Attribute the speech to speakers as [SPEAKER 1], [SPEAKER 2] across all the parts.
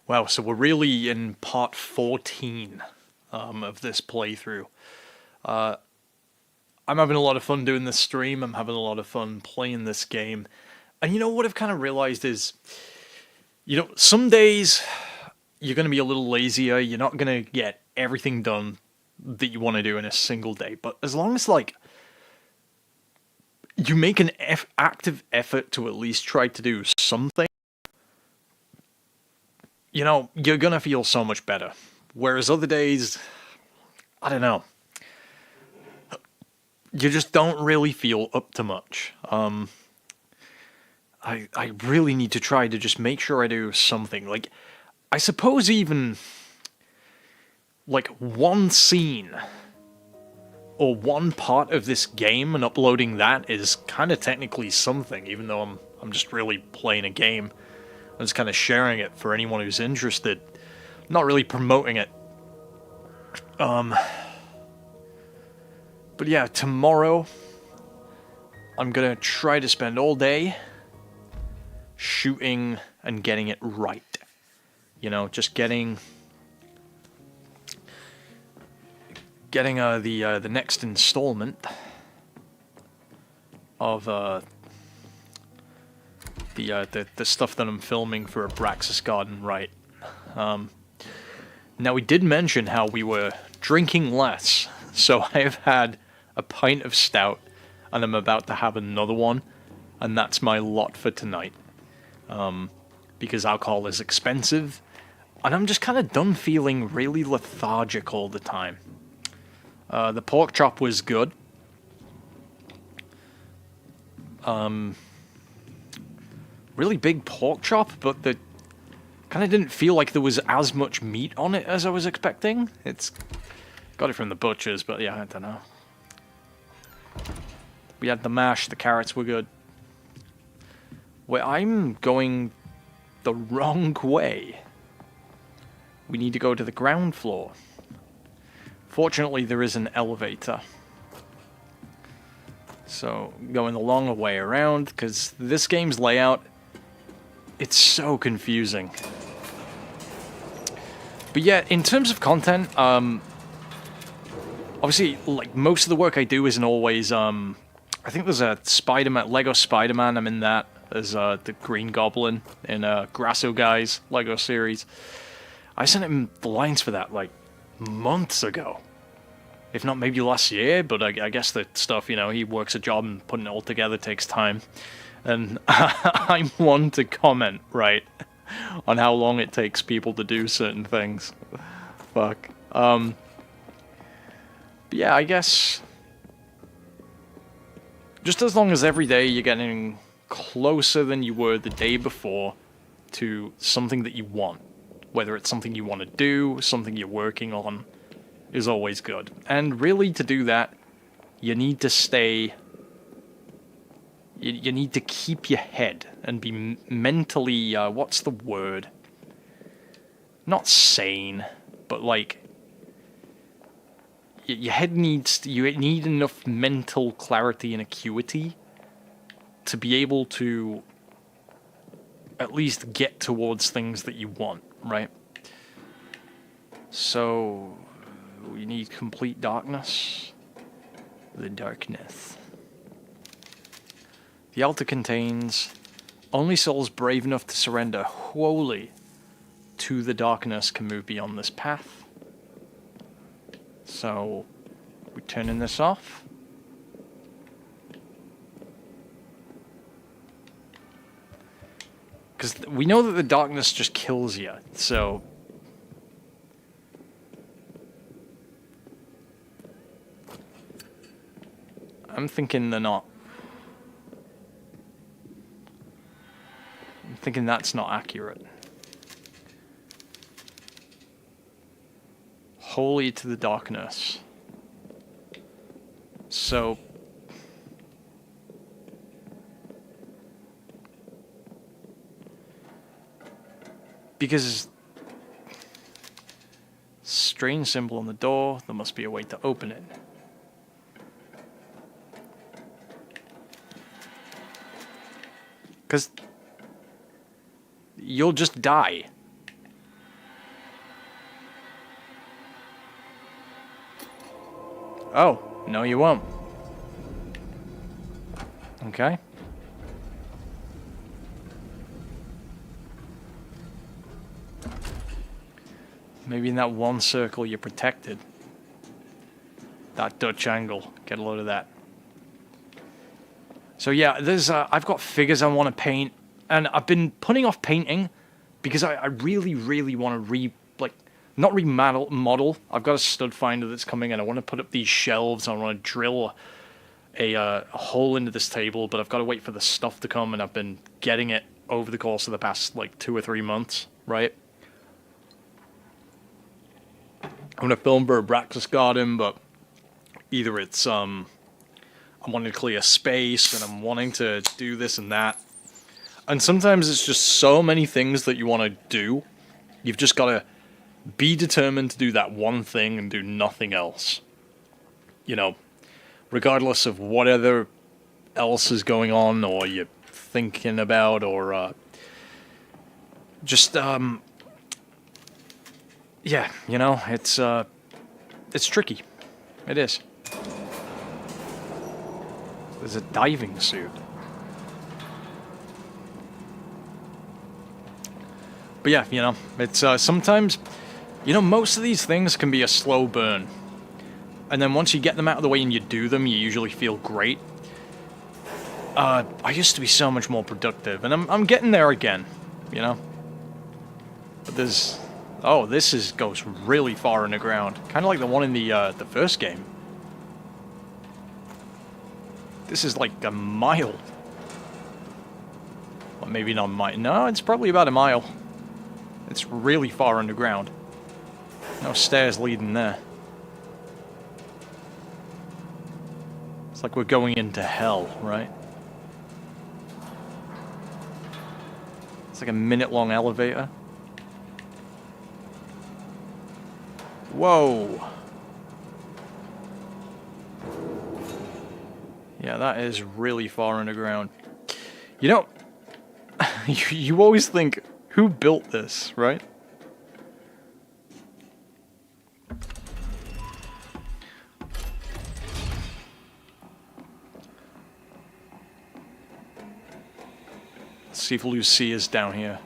[SPEAKER 1] Wow, so we're really in part 14 of this playthrough. Uh, I'm having a lot of fun doing this stream, I'm having a lot of fun playing this game. And you know what I've kind of realized is, some days you're going to be a little lazier, you're not going to get everything done that you want to do in a single day. But as long as, you make an active effort to at least try to do something, you're going to feel so much better. Whereas other days, I don't know. You just don't really feel up to much. I really need to try to just make sure I do something. Like, I suppose even, like, one scene or one part of this game and uploading that is kind of technically something, even though I'm just really playing a game. I'm just kind of sharing it for anyone who's interested. Not really promoting it. But yeah, tomorrow I'm gonna try to spend all day shooting and getting it right. Just getting the next installment of the stuff that I'm filming for Abraxas Garden right. Now we did mention how we were drinking less, so I've had a pint of stout, and I'm about to have another one, and that's my lot for tonight. Because alcohol is expensive, and I'm just kind of done feeling really lethargic all the time. The pork chop was good. Really big pork chop, but the kind of didn't feel like there was as much meat on it as I was expecting. It's got it from the butcher's, but yeah, I don't know. We had the mash, the carrots were good. Wait, I'm going the wrong way. We need to go to the ground floor. Fortunately, there is an elevator. So, going the long way around, because this game's layout, it's so confusing. But yeah, in terms of content, obviously, like, most of the work I do isn't always, I think there's a Spider-Man, Lego Spider-Man, I'm in that. There's the Green Goblin in Grasso Guy's Lego series. I sent him the lines for that, like, months ago. If not maybe last year, but I guess the stuff, he works a job and putting it all together takes time. And I'm one to comment, right, on how long it takes people to do certain things. Fuck. But yeah, I guess just as long as every day you're getting closer than you were the day before to something that you want, whether it's something you want to do, something you're working on, is always good. And really, to do that, you need to stay... You need to keep your head and be mentally... what's the word? Not sane, but like... Your head needs... You need enough mental clarity and acuity to be able to at least get towards things that you want, right? So... we need complete darkness. The darkness. The altar contains only souls brave enough to surrender wholly to the darkness can move beyond this path. So, we're turning this off. Because we know that the darkness just kills you, so... I'm thinking they're not. I'm thinking that's not accurate. Holy to the darkness. So... because... strange symbol on the door, there must be a way to open it. Because you'll just die. Oh, no you won't. Okay. Maybe in that one circle you're protected. That Dutch angle. Get a load of that. So yeah, there's I've got figures I want to paint, and I've been putting off painting because I really, really want to not remodel. I've got a stud finder that's coming, and I want to put up these shelves. I want to drill a hole into this table, but I've got to wait for the stuff to come, and I've been getting it over the course of the past like 2 or 3 months, right? I'm gonna film for a Braxis Garden, but either it's I'm wanting to clear space, and I'm wanting to do this and that. And sometimes it's just so many things that you want to do. You've just got to be determined to do that one thing and do nothing else. You know, regardless of whatever else is going on or you're thinking about, or just yeah, you know, it's tricky. It is. There's a diving suit. But yeah, you know, it's sometimes, you know, most of these things can be a slow burn. And then once you get them out of the way and you do them, you usually feel great. I used to be so much more productive, and I'm getting there again, you know. But there's, oh, this goes really far in the ground, kind of like the one in the first game. This is like a mile. Well, maybe not a mile. No, it's probably about a mile. It's really far underground. No stairs leading there. It's like we're going into hell, right? It's like a minute-long elevator. Whoa. Yeah, that is really far underground. You know, you always think, who built this, right? Let's see if Lucy is down here.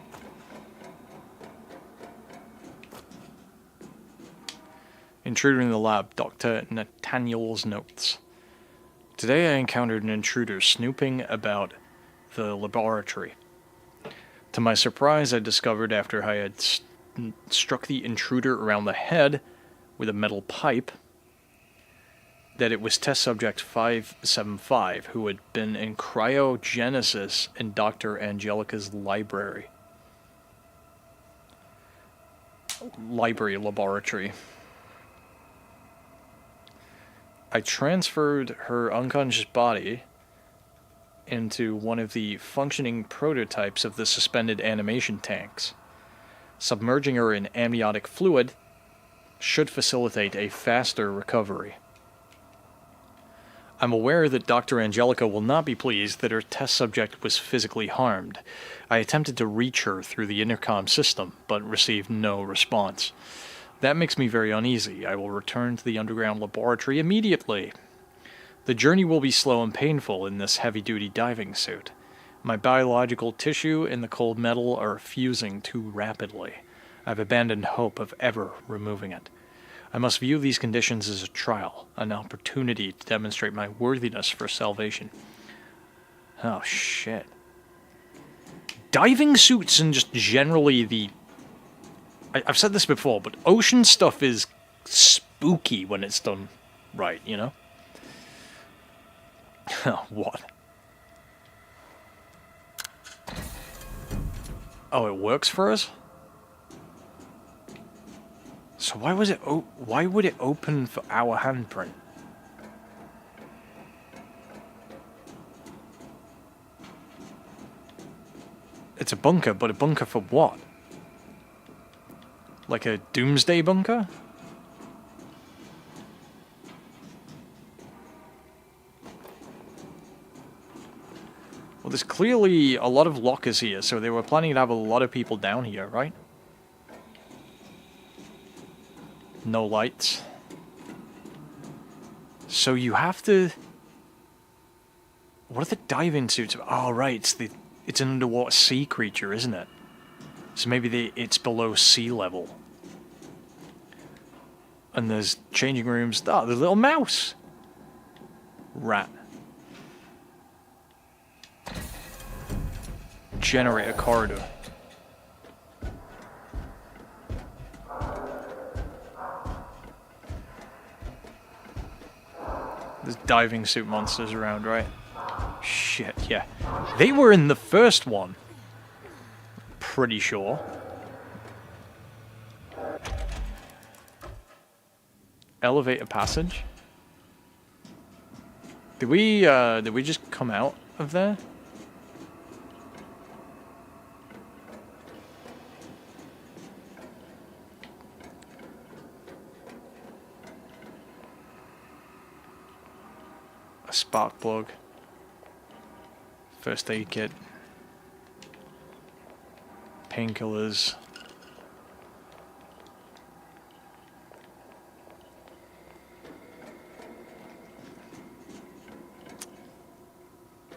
[SPEAKER 1] Intruder in the lab, Dr. Nathaniel's notes. Today I encountered an intruder snooping about the laboratory. To my surprise, I discovered after I had struck the intruder around the head with a metal pipe that it was test subject 575, who had been in cryogenesis in Dr. Angelica's laboratory. I transferred her unconscious body into one of the functioning prototypes of the suspended animation tanks. Submerging her in amniotic fluid should facilitate a faster recovery. I'm aware that Dr. Angelica will not be pleased that her test subject was physically harmed. I attempted to reach her through the intercom system, but received no response. That makes me very uneasy. I will return to the underground laboratory immediately. The journey will be slow and painful in this heavy-duty diving suit. My biological tissue and the cold metal are fusing too rapidly. I've abandoned hope of ever removing it. I must view these conditions as a trial, an opportunity to demonstrate my worthiness for salvation. Oh, shit. Diving suits and just generally the... I've said this before, but ocean stuff is spooky when it's done right, you know? What? Oh, it works for us? So why would it open for our handprint? It's a bunker, but a bunker for what? Like a doomsday bunker? Well, there's clearly a lot of lockers here, so they were planning to have a lot of people down here, right? No lights. So you have to... What are the diving suits? Oh, right. It's an underwater sea creature, isn't it? So maybe it's below sea level. And there's changing rooms. Oh, the little mouse. Rat. Generator corridor. There's diving suit monsters around, right? Shit, yeah. They were in the first one. Pretty sure. Elevator passage? Did we just come out of there? A spark plug. First aid kit. Painkillers.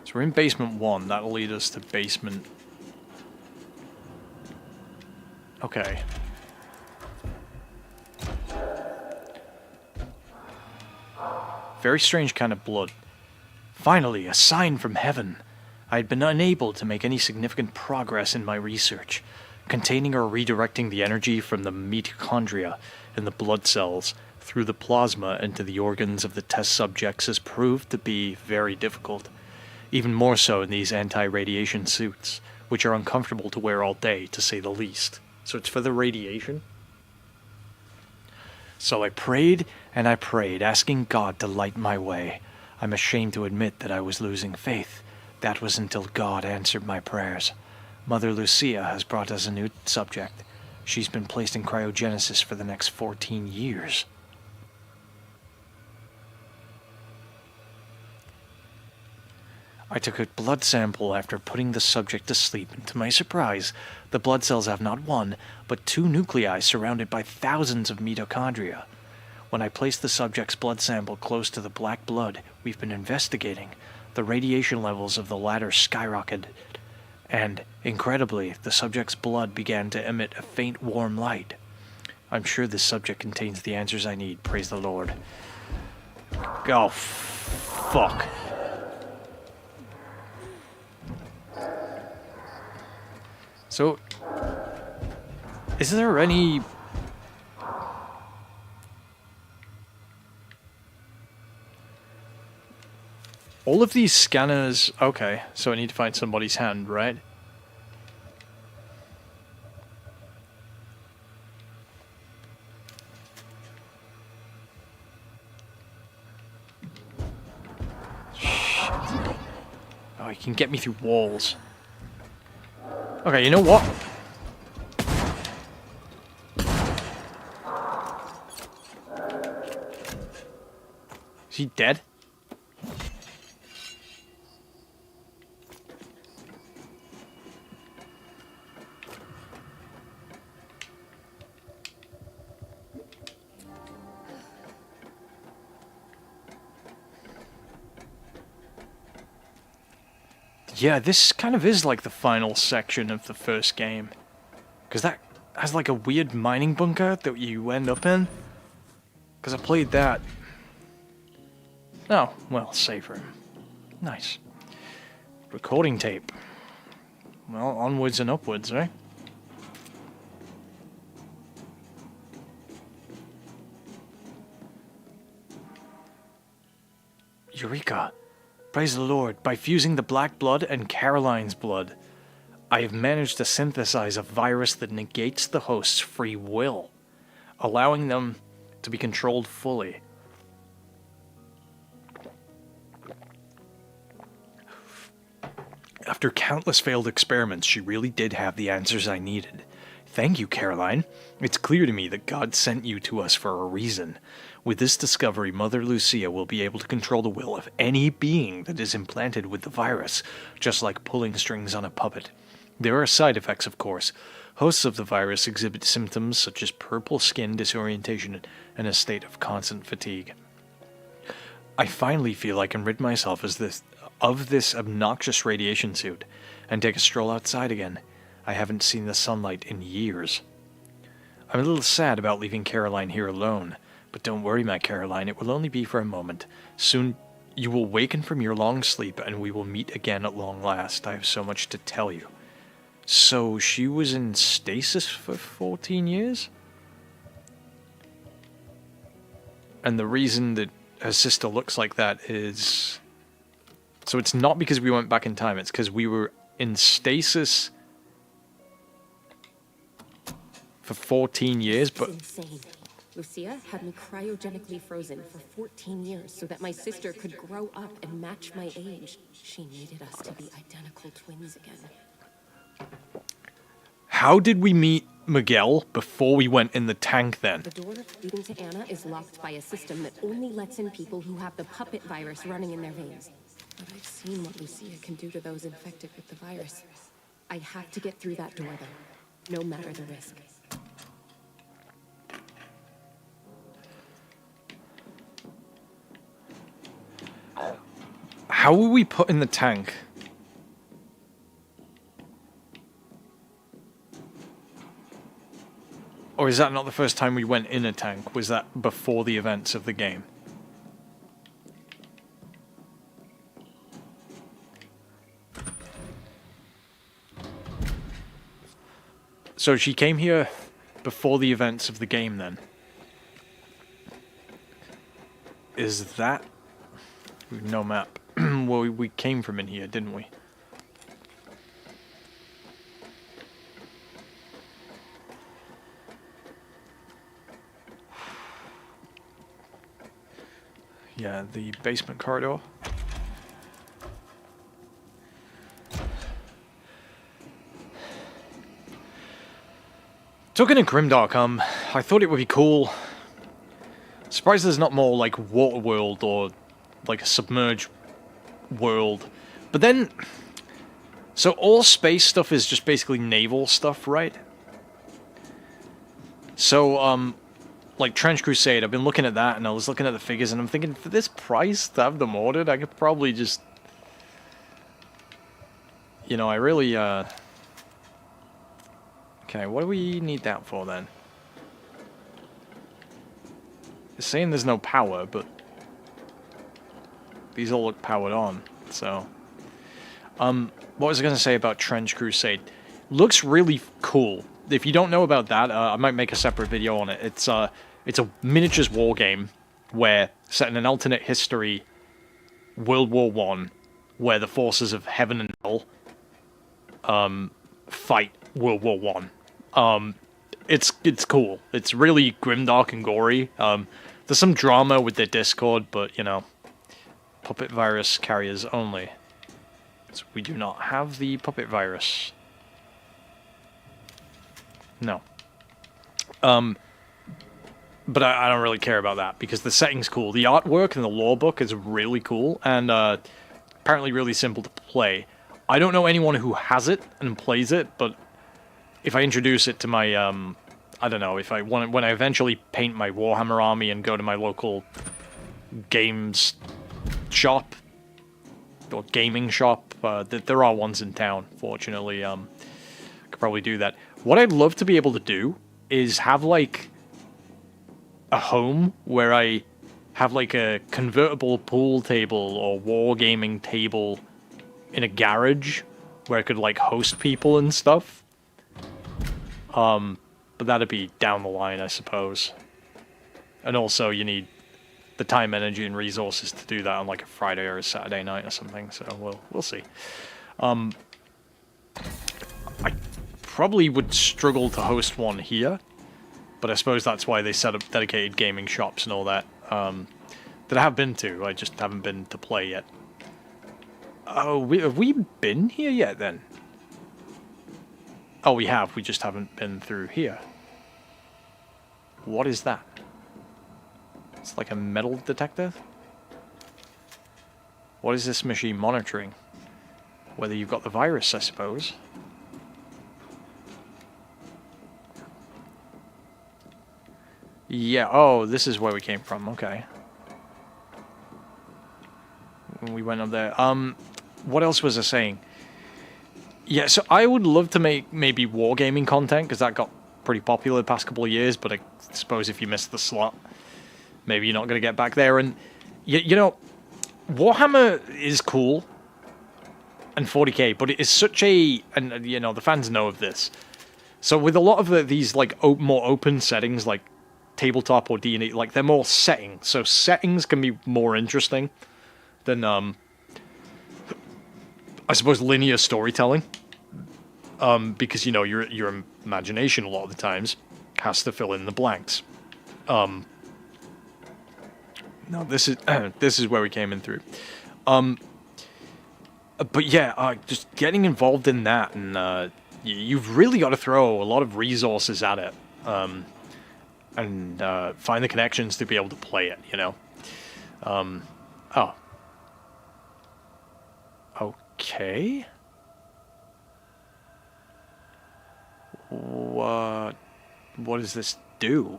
[SPEAKER 1] So we're in basement 1. That'll lead us to basement... Okay. Very strange kind of blood. Finally, a sign from heaven. I had been unable to make any significant progress in my research. Containing or redirecting the energy from the mitochondria in the blood cells through the plasma into the organs of the test subjects has proved to be very difficult. Even more so in these anti-radiation suits, which are uncomfortable to wear all day, to say the least. So it's for the radiation? So I prayed and I prayed, asking God to light my way. I'm ashamed to admit that I was losing faith. That was until God answered my prayers. Mother Lucia has brought us a new subject. She's been placed in cryogenesis for the next 14 years. I took a blood sample after putting the subject to sleep, and to my surprise, the blood cells have not one, but 2 nuclei surrounded by thousands of mitochondria. When I placed the subject's blood sample close to the black blood we've been investigating, the radiation levels of the latter skyrocketed, and, incredibly, the subject's blood began to emit a faint warm light. I'm sure this subject contains the answers I need, praise the Lord. Oh, fuck. So, is there any... All of these scanners... Okay, so I need to find somebody's hand, right? Shit. Oh, he can get me through walls. Okay, you know what? Is he dead? Yeah, this kind of is like the final section of the first game. Because that has like a weird mining bunker that you end up in. Because I played that. Oh, well, save room. Nice. Recording tape. Well, onwards and upwards, right? Eureka! Praise the Lord, by fusing the black blood and Caroline's blood, I have managed to synthesize a virus that negates the host's free will, allowing them to be controlled fully. After countless failed experiments, she really did have the answers I needed. Thank you, Caroline. It's clear to me that God sent you to us for a reason. With this discovery, Mother Lucia will be able to control the will of any being that is implanted with the virus, just like pulling strings on a puppet. There are side effects, of course. Hosts of the virus exhibit symptoms such as purple skin, disorientation, and a state of constant fatigue. I finally feel I can rid myself of this obnoxious radiation suit and take a stroll outside again. I haven't seen the sunlight in years. I'm a little sad about leaving Caroline here alone, but don't worry, my Caroline, it will only be for a moment. Soon you will waken from your long sleep, and we will meet again at long last. I have so much to tell you. So she was in stasis for 14 years? And the reason that her sister looks like that is... So it's not because we went back in time, it's because we were in stasis for 14 years, but...
[SPEAKER 2] It's insane. Lucia had me cryogenically frozen for 14 years so that my sister could grow up and match my age. She needed us to be identical twins again.
[SPEAKER 1] How did we meet Miguel before we went in the tank then?
[SPEAKER 2] The door leading to Anna is locked by a system that only lets in people who have the puppet virus running in their veins. But I've seen what Lucia can do to those infected with the virus. I have to get through that door, though, no matter the risk.
[SPEAKER 1] How were we put in the tank? Or is that not the first time we went in a tank? Was that before the events of the game? So she came here before the events of the game then? Is that... No map. Well, we came from in here, didn't we? Yeah, the basement corridor. Talking to Grimdark, I thought it would be cool. Surprised there's not more like water world or like a submerged world. But then, so all space stuff is just basically naval stuff, right? So, like Trench Crusade, I've been looking at that and I was looking at the figures and I'm thinking, for this price to have them ordered, I could probably just... You know, I really, Okay, what do we need that for then? It's saying there's no power, but... These all look powered on, so... What was I going to say about Trench Crusade? Looks really cool. If you don't know about that, I might make a separate video on it. It's a miniatures war game where, set in an alternate history, World War I, where the forces of heaven and hell fight World War I. It's cool. It's really grimdark and gory. There's some drama with their Discord, but, you know, puppet virus carriers only. So we do not have the puppet virus. No. But I don't really care about that, because the setting's cool. The artwork and the lore book is really cool, and apparently really simple to play. I don't know anyone who has it and plays it, but if I introduce it to my, I don't know, if I want, when I eventually paint my Warhammer army and go to my local games shop, or gaming shop, there are ones in town, fortunately, could probably do that. What I'd love to be able to do is have, like, a home where I have, like, a convertible pool table or wargaming table in a garage where I could, like, host people and stuff. But that'd be down the line, I suppose. And also, you need the time, energy, and resources to do that on, like, a Friday or a Saturday night or something, so we'll see. I probably would struggle to host one here, but I suppose that's why they set up dedicated gaming shops and all that, that I have been to. I just haven't been to play yet. Oh, have we been here yet, then? Oh, we have. We just haven't been through here. What is that? It's like a metal detector? What is this machine monitoring? Whether you've got the virus, I suppose. Yeah, oh, this is where we came from, okay. we went up there. What else was I saying? Yeah, so I would love to make maybe wargaming content, because that got pretty popular the past couple of years, but I suppose if you missed the slot, maybe you're not going to get back there. And, you know, Warhammer is cool, and 40k, but it is such a... And, you know, the fans know of this. So with a lot of these, like, more open settings, like tabletop or D&D, like, they're more settings. So settings can be more interesting than, I suppose, linear storytelling. Because, you know, your imagination a lot of the times has to fill in the blanks. No, this is this is where we came in through. But yeah, just getting involved in that, and you've really got to throw a lot of resources at it, and find the connections to be able to play it, you know. Oh. Okay. What does this do?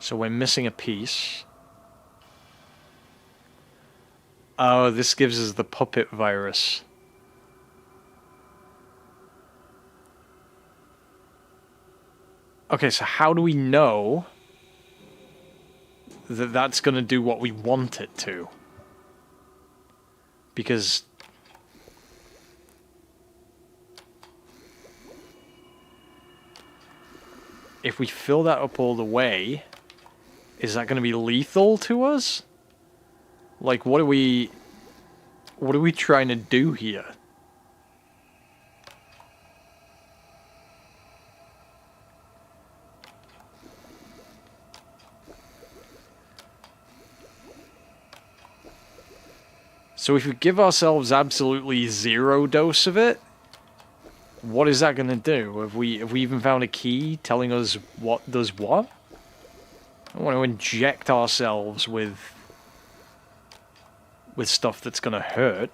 [SPEAKER 1] So we're missing a piece. Oh, this gives us the puppet virus. Okay, so how do we know that that's going to do what we want it to? Because if we fill that up all the way, is that going to be lethal to us? Like, what are we trying to do here? So if we give ourselves absolutely zero dose of it, what is that going to do? Have we even found a key telling us what does what? I want to inject ourselves with stuff that's going to hurt.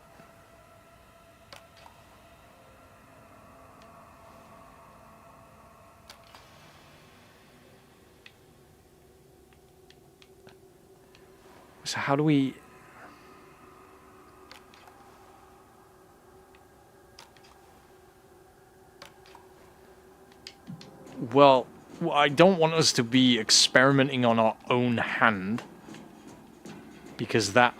[SPEAKER 1] So how do we... Well, I don't want us to be experimenting on our own hand, because that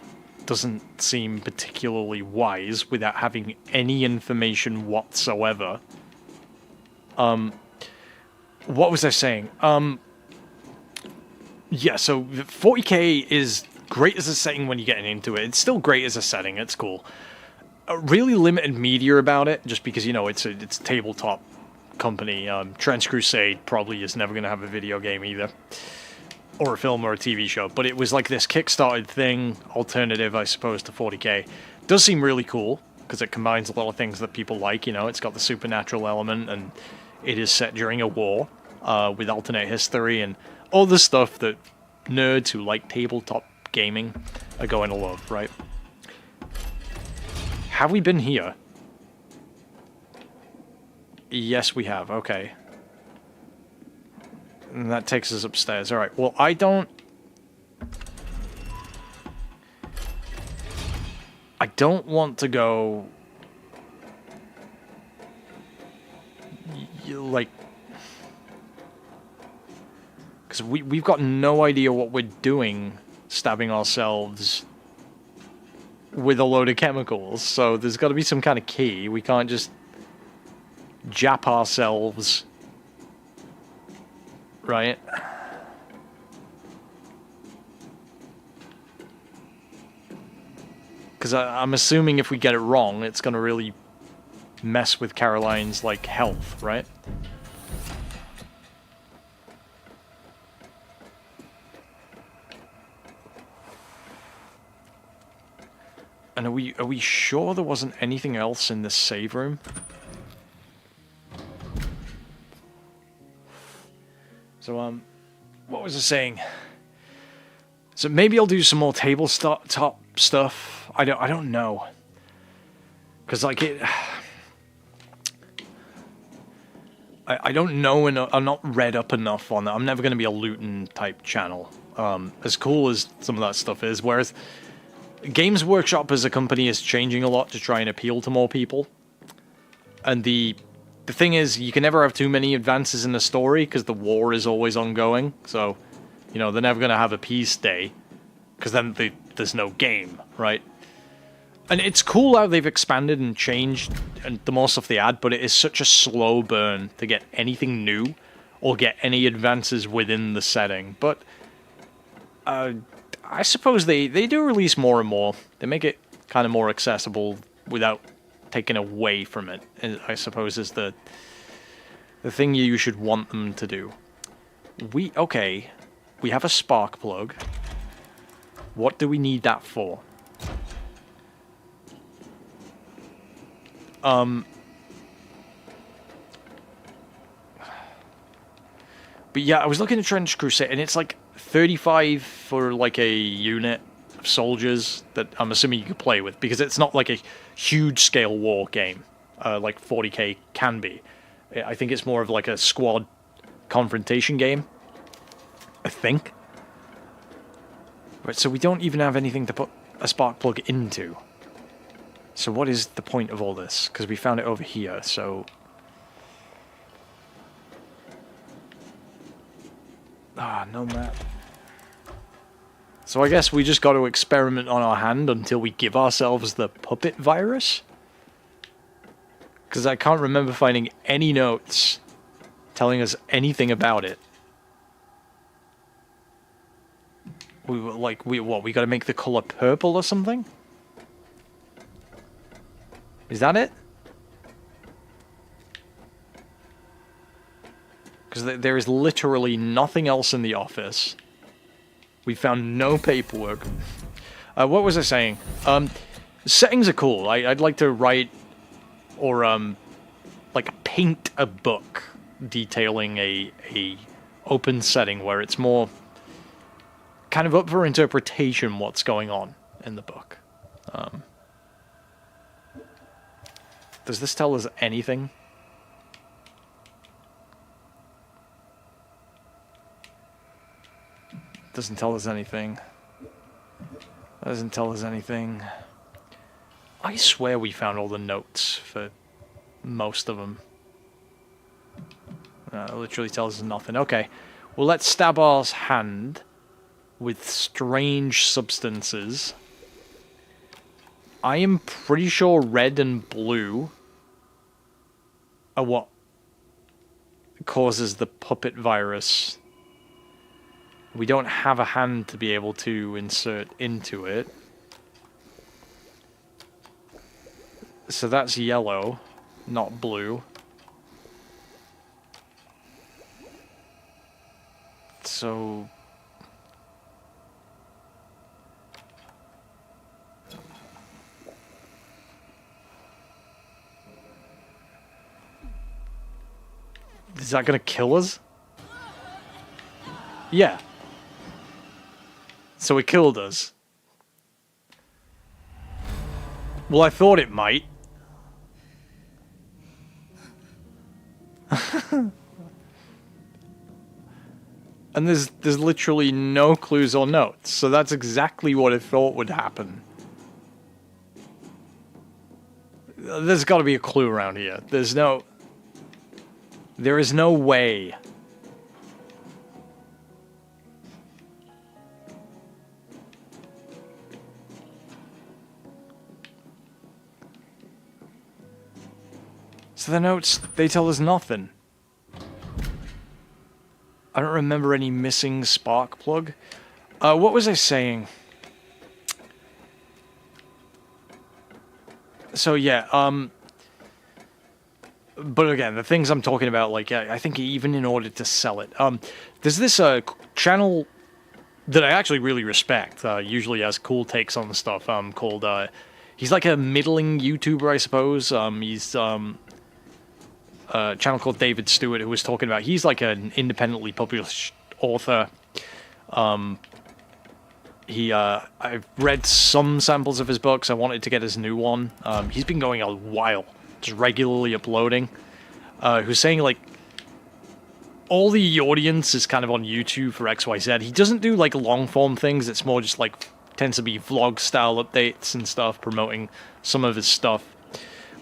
[SPEAKER 1] doesn't seem particularly wise without having any information whatsoever. What was I saying? Yeah, so 40k is great as a setting when you're getting into it. It's still great as a setting. It's cool. Really limited media about it, just because, you know, it's a tabletop company. Trench Crusade probably is never going to have a video game either, or a film or a TV show, but it was like this kickstarted thing, alternative, I suppose, to 40k. Does seem really cool, because it combines a lot of things that people like, you know. It's got the supernatural element, and it is set during a war, with alternate history, and all the stuff that nerds who like tabletop gaming are going to love, right? Have we been here? Yes, we have. Okay. And that takes us upstairs. Alright, well, I don't want to go... like... because we've got no idea what we're doing, stabbing ourselves with a load of chemicals. So there's got to be some kind of key. We can't just jap ourselves, right? Because I'm assuming if we get it wrong, it's going to really mess with Caroline's, like, health, right? And are we sure there wasn't anything else in this save room? So, what was I saying? So maybe I'll do some more tabletop stuff. I don't know. Because, like, I don't know, and I'm not read up enough on that. I'm never going to be a looting type channel. As cool as some of that stuff is, whereas Games Workshop as a company is changing a lot to try and appeal to more people. And the thing is, you can never have too many advances in the story because the war is always ongoing. So, you know, they're never going to have a peace day because then there's no game, right? And it's cool how they've expanded and changed and the more stuff they add, but it is such a slow burn to get anything new or get any advances within the setting. But I suppose they do release more and more. They make it kind of more accessible without taking away from it, I suppose, is the thing you should want them to do. We have a spark plug. What do we need that for? But yeah, I was looking at Trench Crusade, and it's like 35 for like a unit of soldiers that I'm assuming you could play with, because it's not like a huge scale war game like 40k can be. I think it's more of like a squad confrontation game, I think. Right, so we don't even have anything to put a spark plug into. So what is the point of all this? Because we found it over here, so... no map. So I guess we just got to experiment on our hand until we give ourselves the puppet virus? Because I can't remember finding any notes telling us anything about it. We were like, we got to make the color purple or something? Is that it? Because there is literally nothing else in the office. We found no paperwork. What was I saying? Settings are cool. I'd like to write or like paint a book detailing a open setting where it's more kind of up for interpretation what's going on in the book. Does this tell us anything? Doesn't tell us anything. Doesn't tell us anything. I swear we found all the notes for most of them. It literally tells us nothing. Okay, well, let's stab our hand with strange substances. I am pretty sure red and blue are what causes the puppet virus. We don't have a hand to be able to insert into it. So that's yellow, not blue. So... is that gonna kill us? Yeah. So it killed us. Well, I thought it might. And there's literally no clues or notes, so that's exactly what I thought would happen. There's got to be a clue around here. There is no way. So the notes, they tell us nothing. I don't remember any missing spark plug. What was I saying? So yeah, but again, the things I'm talking about, like, I think even in order to sell it, there's this channel that I actually really respect, usually has cool takes on stuff, called, he's like a middling YouTuber, I suppose. He's a channel called David Stewart, who was talking about, he's like an independently published author. I've read some samples of his books. I wanted to get his new one. He's been going a while, just regularly uploading. Who's saying, like, all the audience is kind of on YouTube for XYZ. He doesn't do like long form things. It's more just like tends to be vlog style updates and stuff, promoting some of his stuff.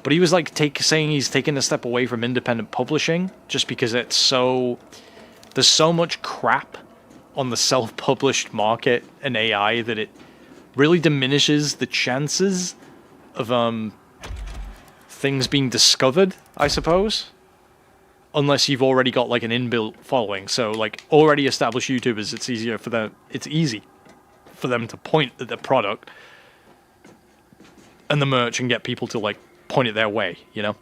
[SPEAKER 1] But he was like saying he's taking a step away from independent publishing just because there's so much crap on the self-published market and AI that it really diminishes the chances of things being discovered, I suppose. Unless you've already got like an inbuilt following. So like already established YouTubers, it's easy for them to point at the product and the merch and get people to like point it their way, you know?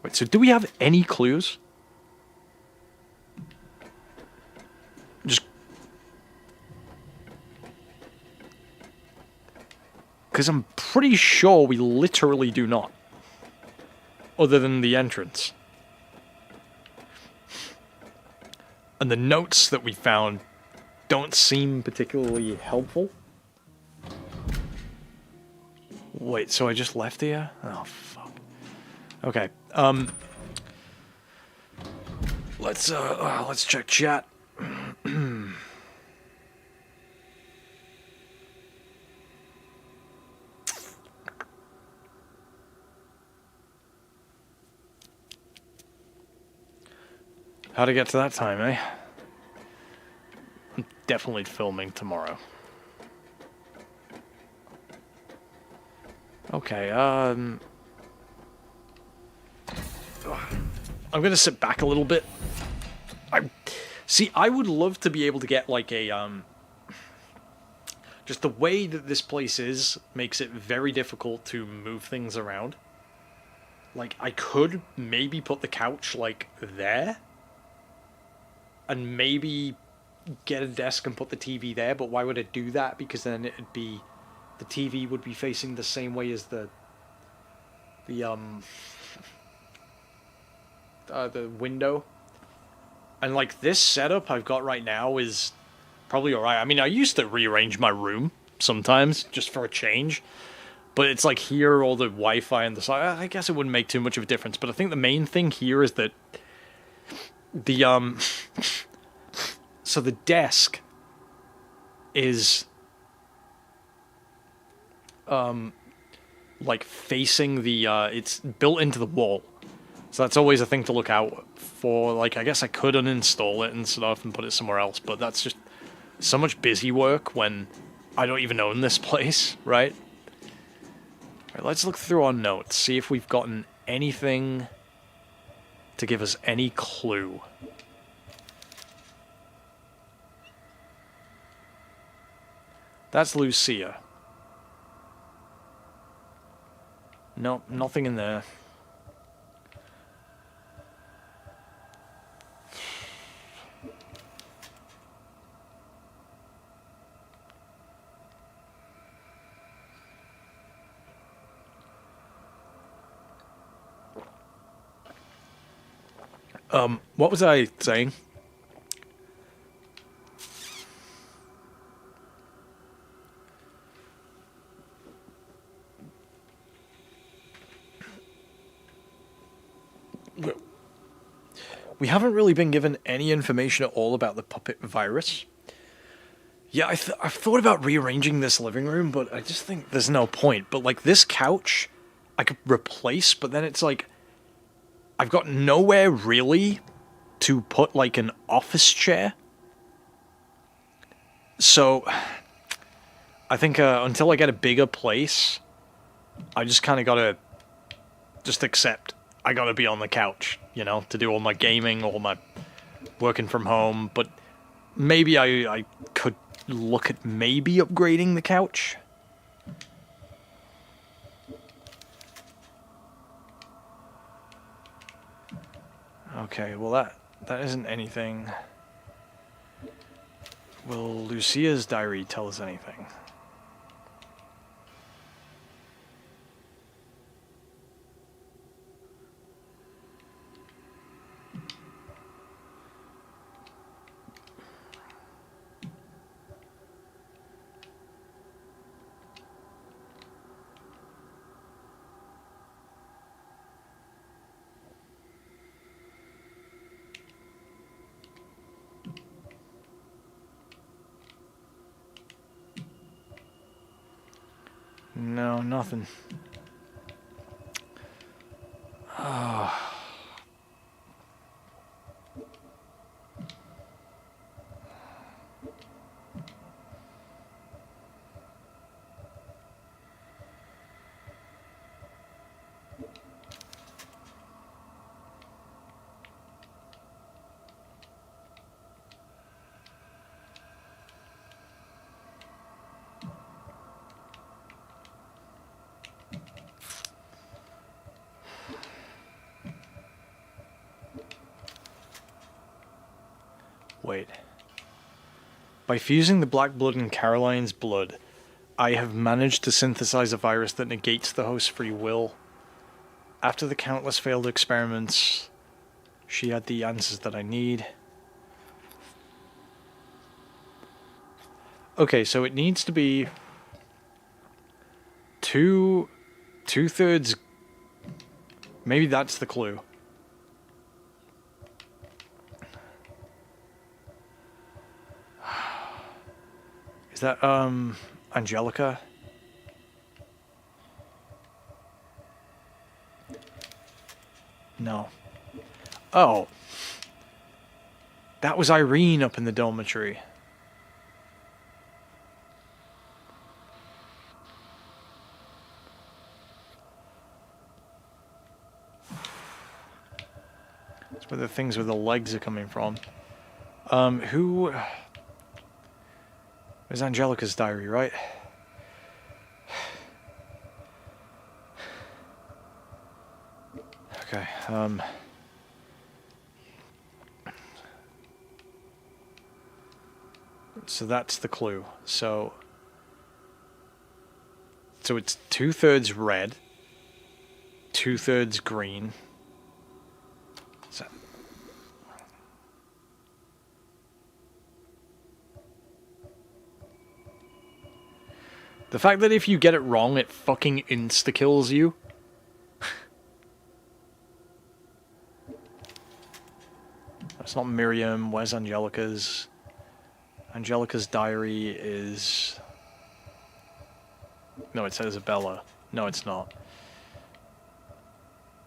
[SPEAKER 1] Wait, so do we have any clues? Just because I'm pretty sure we literally do not. Other than the entrance. And the notes that we found don't seem particularly helpful. Wait, so I just left here? Oh, fuck. Okay, let's check chat. How to get to that time, eh? I'm definitely filming tomorrow. Okay, I'm gonna sit back a little bit. I would love to be able to get like a just the way that this place is makes it very difficult to move things around. Like I could maybe put the couch like there. And maybe get a desk and put the TV there, but why would I do that? Because then it'd be the TV would be facing the same way as the window. And like this setup I've got right now is probably alright. I mean, I used to rearrange my room sometimes just for a change, but it's like here all the Wi-Fi and the side. I guess it wouldn't make too much of a difference. But I think the main thing here is that so the desk is like facing the it's built into the wall, so that's always a thing to look out for. Like I guess I could uninstall it and stuff and put it somewhere else, but that's just so much busy work when I don't even own this place, right? Alright, let's look through our notes, see if we've gotten anything to give us any clue. That's Lucia. Nope, nothing in there. What was I saying? We haven't really been given any information at all about the puppet virus. Yeah, I've thought about rearranging this living room, but I just think there's no point. But like this couch, I could replace, but then it's like I've got nowhere really to put like an office chair. So I think until I get a bigger place, I just kind of gotta just accept I gotta be on the couch, you know, to do all my gaming, all my working from home. But maybe I could look at maybe upgrading the couch. Okay, well that isn't anything. Will Lucia's diary tell us anything? No, nothing. Oh. Wait. By fusing the black blood in Caroline's blood, I have managed to synthesize a virus that negates the host's free will. After the countless failed experiments, she had the answers that I need. Okay, so it needs to be two-thirds. Maybe that's the clue. Is that, Angelica? No. Oh. That was Irene up in the dormitory. That's where the things with the legs are coming from. Who... It was Angelica's diary, right? Okay, so that's the clue. So it's 2/3 red, 2/3 green. So the fact that if you get it wrong, it fucking insta-kills you. That's not Miriam. Where's Angelica's? Angelica's diary is... No, it says Isabella. No, it's not.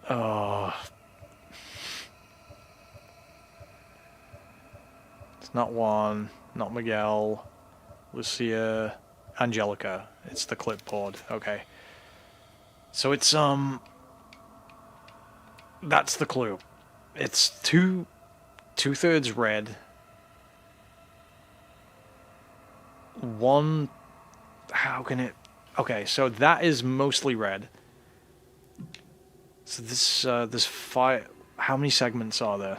[SPEAKER 1] Oh. It's not Juan, not Miguel, Lucia, Angelica. It's the clipboard. Okay. So it's, that's the clue. It's two-thirds red. One... How can it... Okay, so that is mostly red. So this, there's 5... How many segments are there?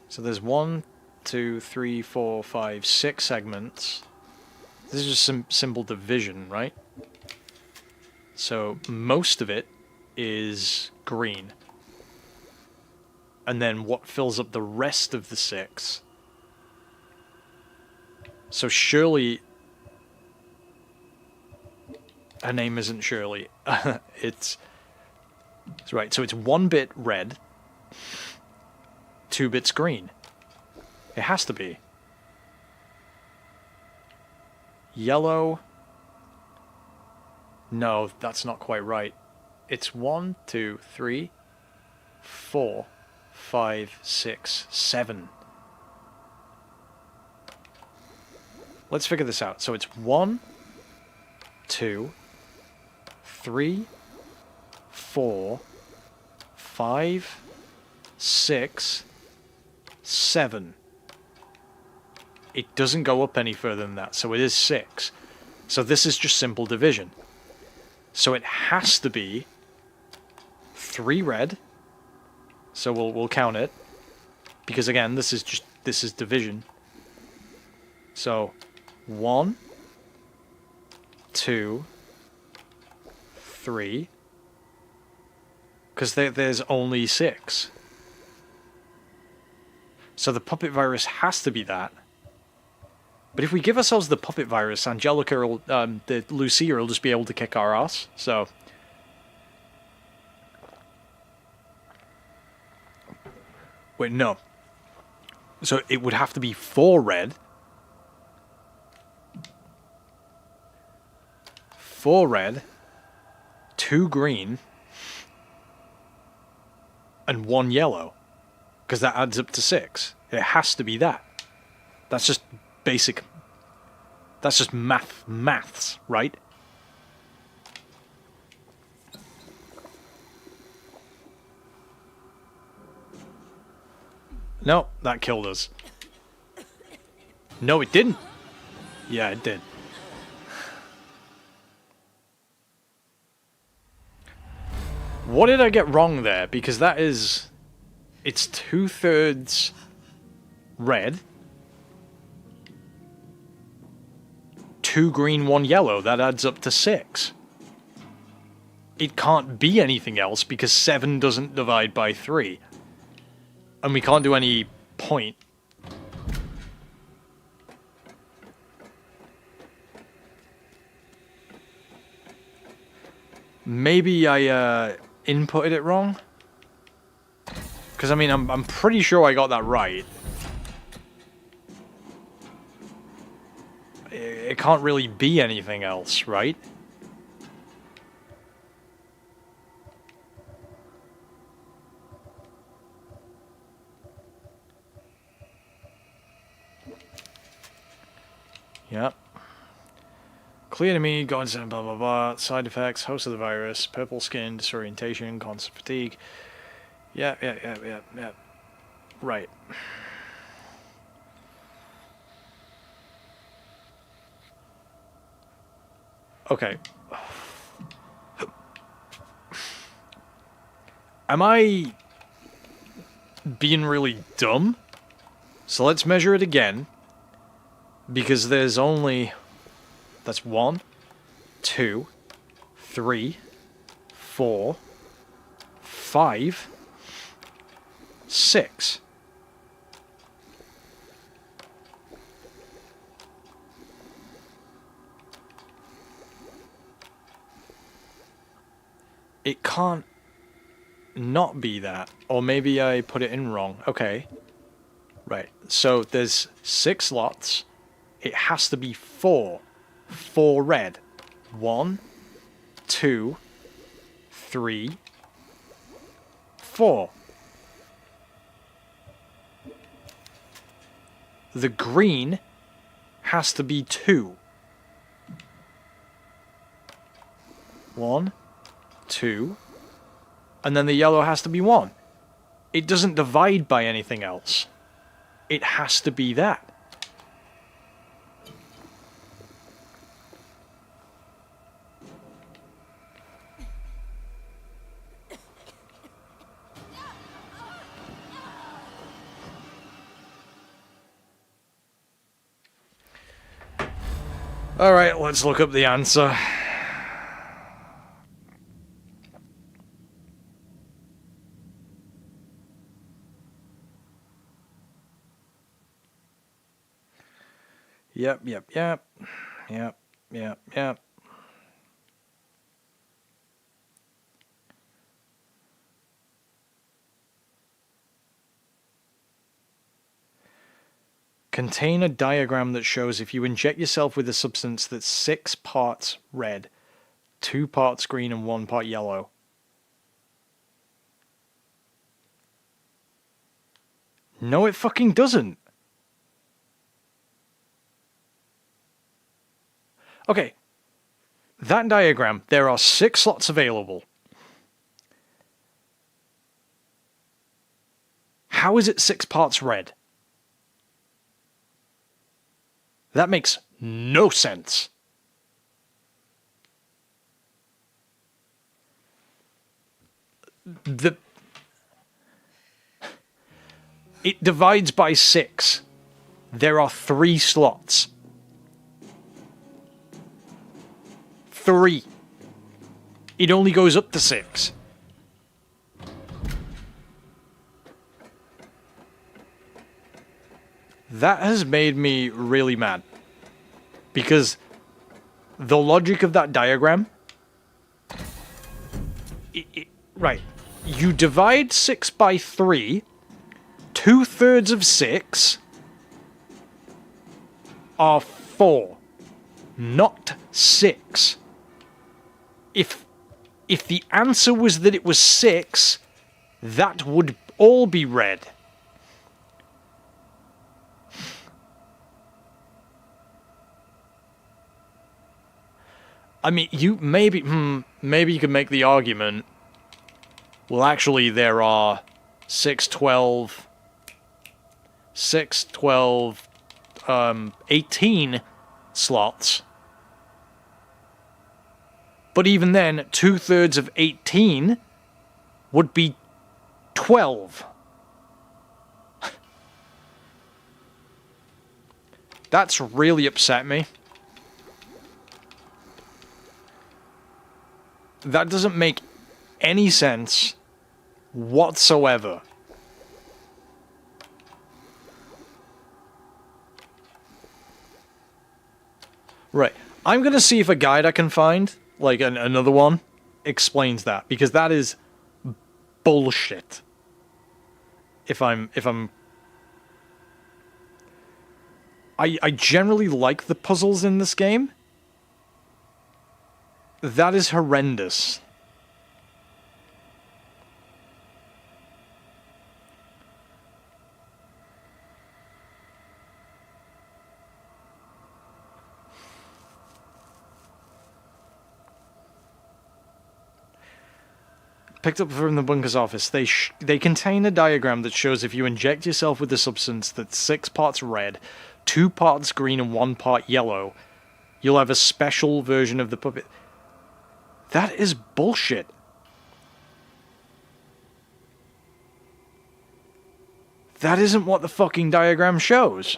[SPEAKER 1] So there's 1, 2, 3, 4, 5, 6 segments. This is just some simple division, right? So most of it is green. And then what fills up the rest of the 6? So Shirley... Her name isn't Shirley. It's right, so it's 1 bit red, 2 bits green. It has to be. Yellow... No, that's not quite right. It's 1, 2, 3, 4, 5, 6, 7. Let's figure this out. So it's 1, 2, 3, 4, 5, 6, 7. It doesn't go up any further than that, so it is 6. So this is just simple division. So it has to be 3 red. So we'll count it, because again, this is division. So 1, 2, 3, because there's only 6. So the puppet virus has to be that. But if we give ourselves the puppet virus, Angelica will, the Lucia will just be able to kick our ass. So wait, no. So it would have to be 4 red, 4 red, 2 green, and 1 yellow. Because that adds up to 6. It has to be that. That's just basic... That's just maths, right? No, that killed us. No, it didn't. Yeah, it did. What did I get wrong there? Because that is... It's 2/3 red. 2 green, 1 yellow. That adds up to 6. It can't be anything else because 7 doesn't divide by 3. And we can't do any point. Maybe I inputted it wrong? Because, I mean, I'm pretty sure I got that right. It can't really be anything else, right? Yep. Clear to me, gods and blah blah blah. Side effects, host of the virus, purple skin, disorientation, constant fatigue. Yeah. Right. Okay. Am I being really dumb? So let's measure it again. Because there's only... That's 1, 2, 3, 4, 5, 6. It can't not be that. Or maybe I put it in wrong. Okay. Right. So there's 6 slots. It has to be 4. 4 red. 1, 2, 3, 4. The green has to be 2. 1, 2, and then the yellow has to be 1. It doesn't divide by anything else. It has to be that. Alright, let's look up the answer. Yep. Contain a diagram that shows if you inject yourself with a substance that's 6 parts red, 2 parts green, and 1 part yellow. No, it fucking doesn't. Okay. That diagram, there are 6 slots available. How is it 6 parts red? That makes no sense. It divides by 6. There are 3 slots. 3. It only goes up to 6. That has made me really mad. Because the logic of that diagram... right. You divide 6 by 3. 2/3 of 6 are 4. Not 6. if the answer was that it was 6, that would all be red. I mean, maybe you could make the argument. Well, actually, there are 6, 12, 18 slots. But even then, 2/3 of 18 would be 12. That's really upset me. That doesn't make any sense whatsoever. Right. I'm going to see if a guide I can find, like another one, explains that, because that is bullshit. I generally like the puzzles in this game. That is horrendous. Picked up from the bunker's office. They contain a diagram that shows if you inject yourself with a substance that's 6 parts red, 2 parts green, and 1 part yellow, you'll have a special version of the puppet. That is bullshit. That isn't what the fucking diagram shows.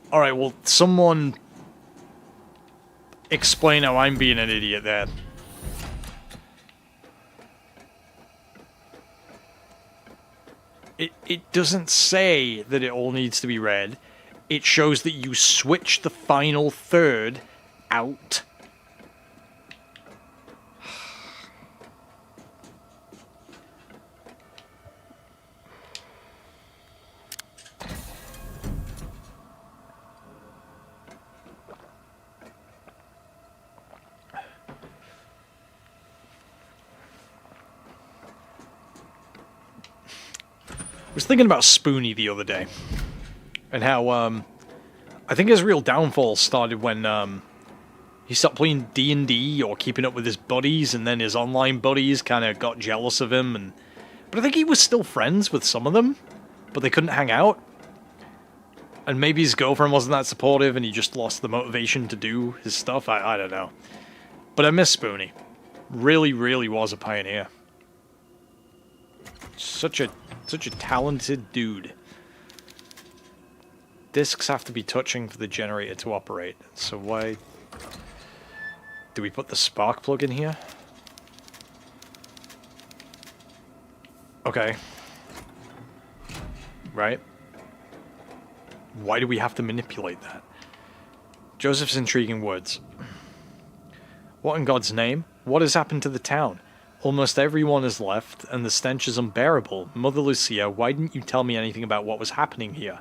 [SPEAKER 1] Alright, well, someone explain how I'm being an idiot there. It doesn't say that it all needs to be red. It shows that you switch the final third out. I was thinking about Spoonie the other day, and how I think his real downfall started when he stopped playing D&D or keeping up with his buddies, and then his online buddies kind of got jealous of him. But I think he was still friends with some of them, but they couldn't hang out. And maybe his girlfriend wasn't that supportive, and he just lost the motivation to do his stuff. I don't know. But I miss Spoonie. Really, really was a pioneer. Such a talented dude. Discs have to be touching for the generator to operate. So why do we put the spark plug in here? Okay. Right. Why do we have to manipulate that? Joseph's intriguing words. What in God's name? What has happened to the town? Almost everyone has left, and the stench is unbearable. Mother Lucia, why didn't you tell me anything about what was happening here?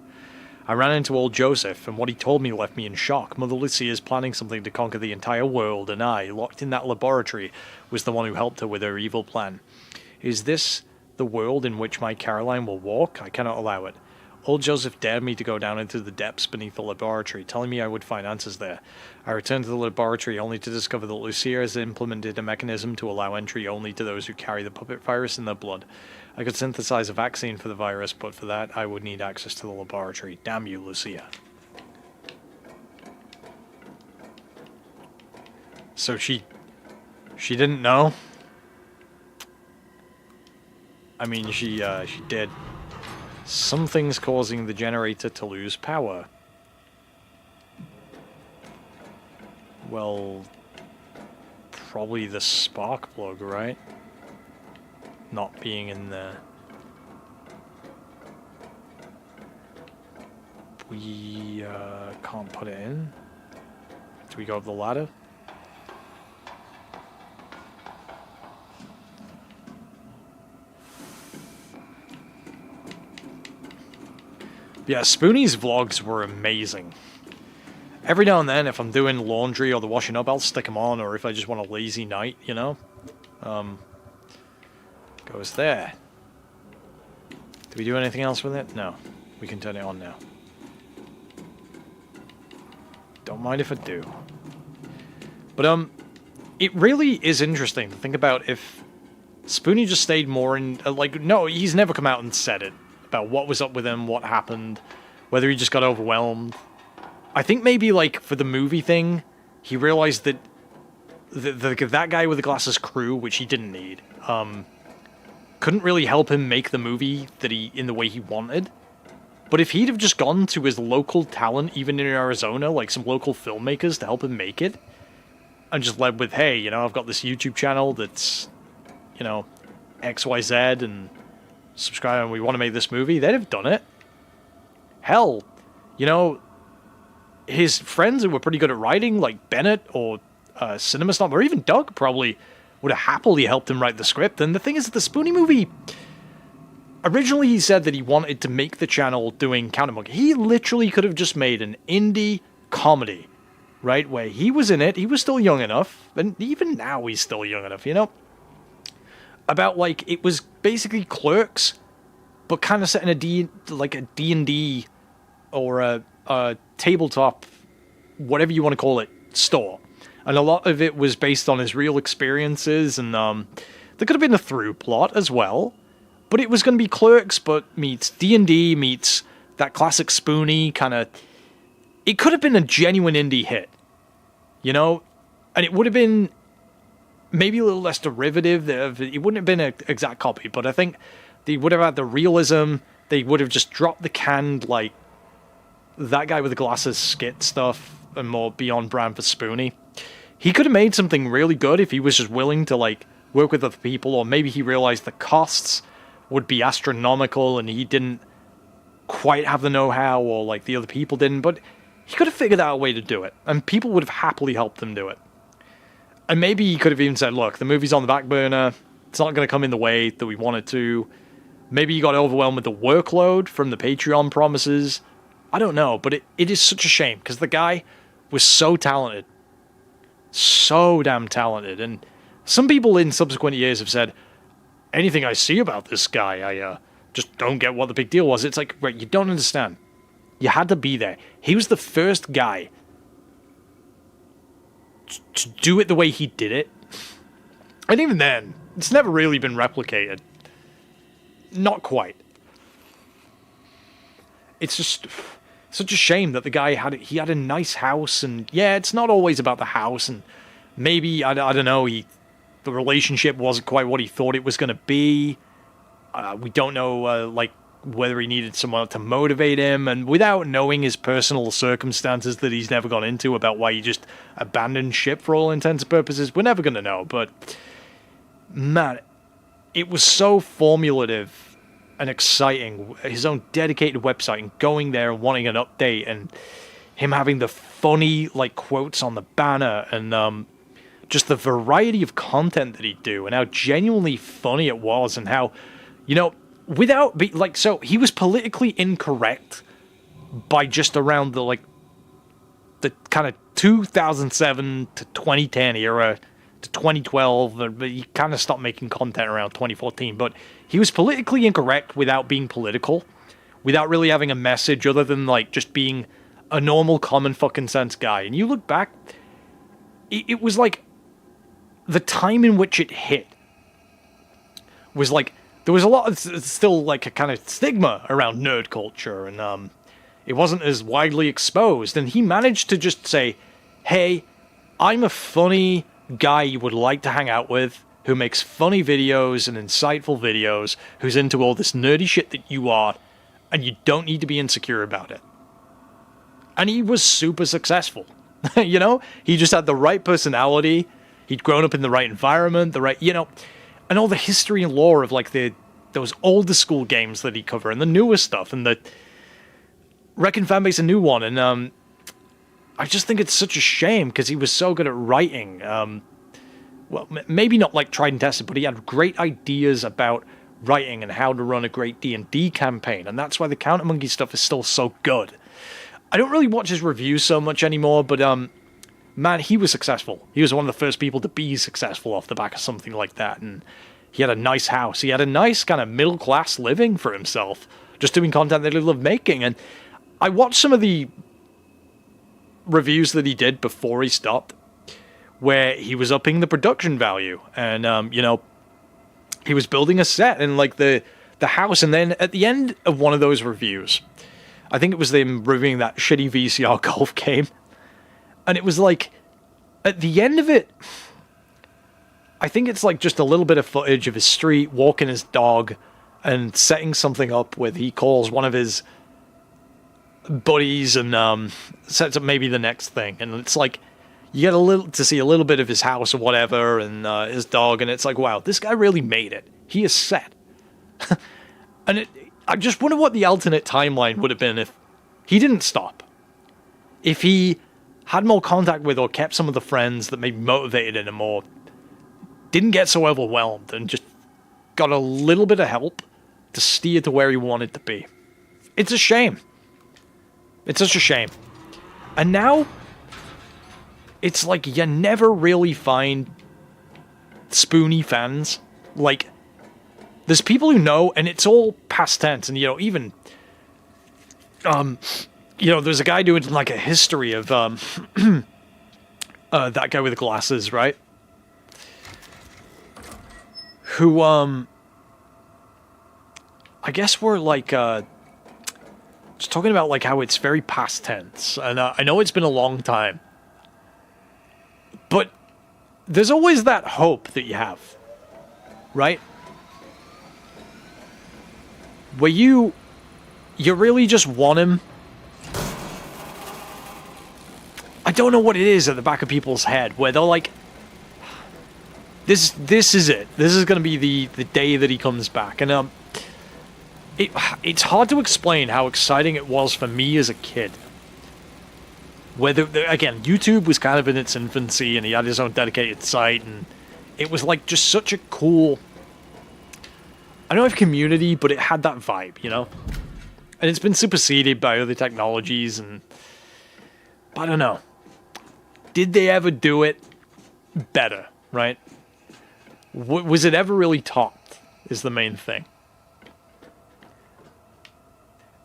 [SPEAKER 1] I ran into old Joseph, and what he told me left me in shock. Mother Lucia is planning something to conquer the entire world, and I, locked in that laboratory, was the one who helped her with her evil plan. Is this the world in which my Caroline will walk? I cannot allow it. Old Joseph dared me to go down into the depths beneath the laboratory, telling me I would find answers there. I returned to the laboratory only to discover that Lucia has implemented a mechanism to allow entry only to those who carry the puppet virus in their blood. I could synthesize a vaccine for the virus, but for that I would need access to the laboratory. Damn you, Lucia. So she didn't know? I mean, she did. Something's causing the generator to lose power. Well, probably the spark plug, right? Not being in there. We can't put it in. Do we go up the ladder? Yeah, Spoonie's vlogs were amazing. Every now and then, if I'm doing laundry or the washing up, I'll stick them on, or if I just want a lazy night, you know? Goes there. Do we do anything else with it? No. We can turn it on now. Don't mind if I do. But, it really is interesting to think about if Spoonie just stayed more in... like, no, he's never come out and said it. About what was up with him, what happened, whether he just got overwhelmed. I think maybe, like, for the movie thing, he realized that that guy with the glasses crew, which he didn't need, couldn't really help him make the movie in the way he wanted. But if he'd have just gone to his local talent, even in Arizona, like some local filmmakers to help him make it, and just led with, hey, you know, I've got this YouTube channel that's, you know, XYZ, and subscribe, and we want to make this movie, they'd have done it. Hell, you know, his friends who were pretty good at writing, like Bennett or Cinema Snob, or even Doug, probably would have happily helped him write the script. And the thing is, the Spoonie movie, originally he said that he wanted to make the channel doing Countermonkey. He literally could have just made an indie comedy, right, where he was in it, he was still young enough, and even now he's still young enough, you know? About, like, it was basically Clerks, but kind of set in a D&D or a tabletop, whatever you want to call it, store. And a lot of it was based on his real experiences, and there could have been a through plot as well, but it was going to be Clerks, but meets D&D, meets that classic Spoonie kind of... It could have been a genuine indie hit, you know? And it would have been... maybe a little less derivative. It wouldn't have been an exact copy, but I think they would have had the realism. They would have just dropped the canned, like, that guy with the glasses skit stuff and more beyond brand for Spoonie. He could have made something really good if he was just willing to, like, work with other people, or maybe he realized the costs would be astronomical and he didn't quite have the know-how, or, like, the other people didn't, but he could have figured out a way to do it, and people would have happily helped him do it. And maybe he could have even said, look, the movie's on the back burner. It's not going to come in the way that we want it to. Maybe he got overwhelmed with the workload from the Patreon promises. I don't know, but it is such a shame, because the guy was so talented. So damn talented. And some people in subsequent years have said, anything I see about this guy, I just don't get what the big deal was. It's like, right, you don't understand. You had to be there. He was the first guy to do it the way he did it. And even then, it's never really been replicated. Not quite. It's just such a shame that the guy he had a nice house, and yeah, it's not always about the house, and maybe, I don't know, the relationship wasn't quite what he thought it was going to be. We don't know, like, whether he needed someone to motivate him, and without knowing his personal circumstances that he's never gone into about why he just abandoned ship for all intents and purposes, we're never going to know. But, man, it was so formulative and exciting. His own dedicated website, and going there and wanting an update, and him having the funny, like, quotes on the banner, and just the variety of content that he'd do, and how genuinely funny it was, and how, you know, without so he was politically incorrect by just around the kind of 2007 to 2010 era to 2012, but he kind of stopped making content around 2014. But he was politically incorrect without being political, without really having a message other than, like, just being a normal, common fucking sense guy. And you look back, it was like the time in which it hit was like, there was a lot of, still, like, a kind of stigma around nerd culture, and it wasn't as widely exposed. And he managed to just say, hey, I'm a funny guy you would like to hang out with, who makes funny videos and insightful videos, who's into all this nerdy shit that you are, and you don't need to be insecure about it. And he was super successful. You know? He just had the right personality. He'd grown up in the right environment, the right, you know, and all the history and lore of, like, those older school games that he covered, and the newer stuff, and Wrecking Fanbase a new one, and I just think it's such a shame because he was so good at writing. Well, maybe not like tried and tested, but he had great ideas about writing and how to run a great D&D campaign, and that's why the Counter Monkey stuff is still so good. I don't really watch his reviews so much anymore, but man, he was successful. He was one of the first people to be successful off the back of something like that, and he had a nice house. He had a nice kind of middle-class living for himself, just doing content that he loved making. And I watched some of the reviews that he did before he stopped, where he was upping the production value, and you know, he was building a set and like the house. And then at the end of one of those reviews, I think it was them reviewing that shitty VCR golf game, and it was like at the end of it, I think it's like just a little bit of footage of his street, walking his dog, and setting something up with, he calls one of his buddies and sets up maybe the next thing. And it's like, you get to see a little bit of his house or whatever, and his dog, and it's like, wow, this guy really made it. He is set. And I just wonder what the alternate timeline would have been if he didn't stop. If he had more contact with or kept some of the friends that maybe motivated him, or didn't get so overwhelmed and just got a little bit of help to steer to where he wanted to be. It's a shame. It's such a shame. And now, it's like you never really find Spoony fans. Like, there's people who know, and it's all past tense, and, you know, even, you know, there's a guy doing, like, a history of, that guy with the glasses, right? Who, I guess we're, like, just talking about, like, how it's very past tense, and I know it's been a long time, but there's always that hope that you have, right? Where you really just want him. I don't know what it is at the back of people's head, where they're like, this is it. This is going to be the day that he comes back. And it's hard to explain how exciting it was for me as a kid. Whether, again, YouTube was kind of in its infancy, and he had his own dedicated site, and it was like just such a cool, I don't know if community, but it had that vibe, you know? And it's been superseded by other technologies, and I don't know. Did they ever do it better, right? Was it ever really topped, is the main thing.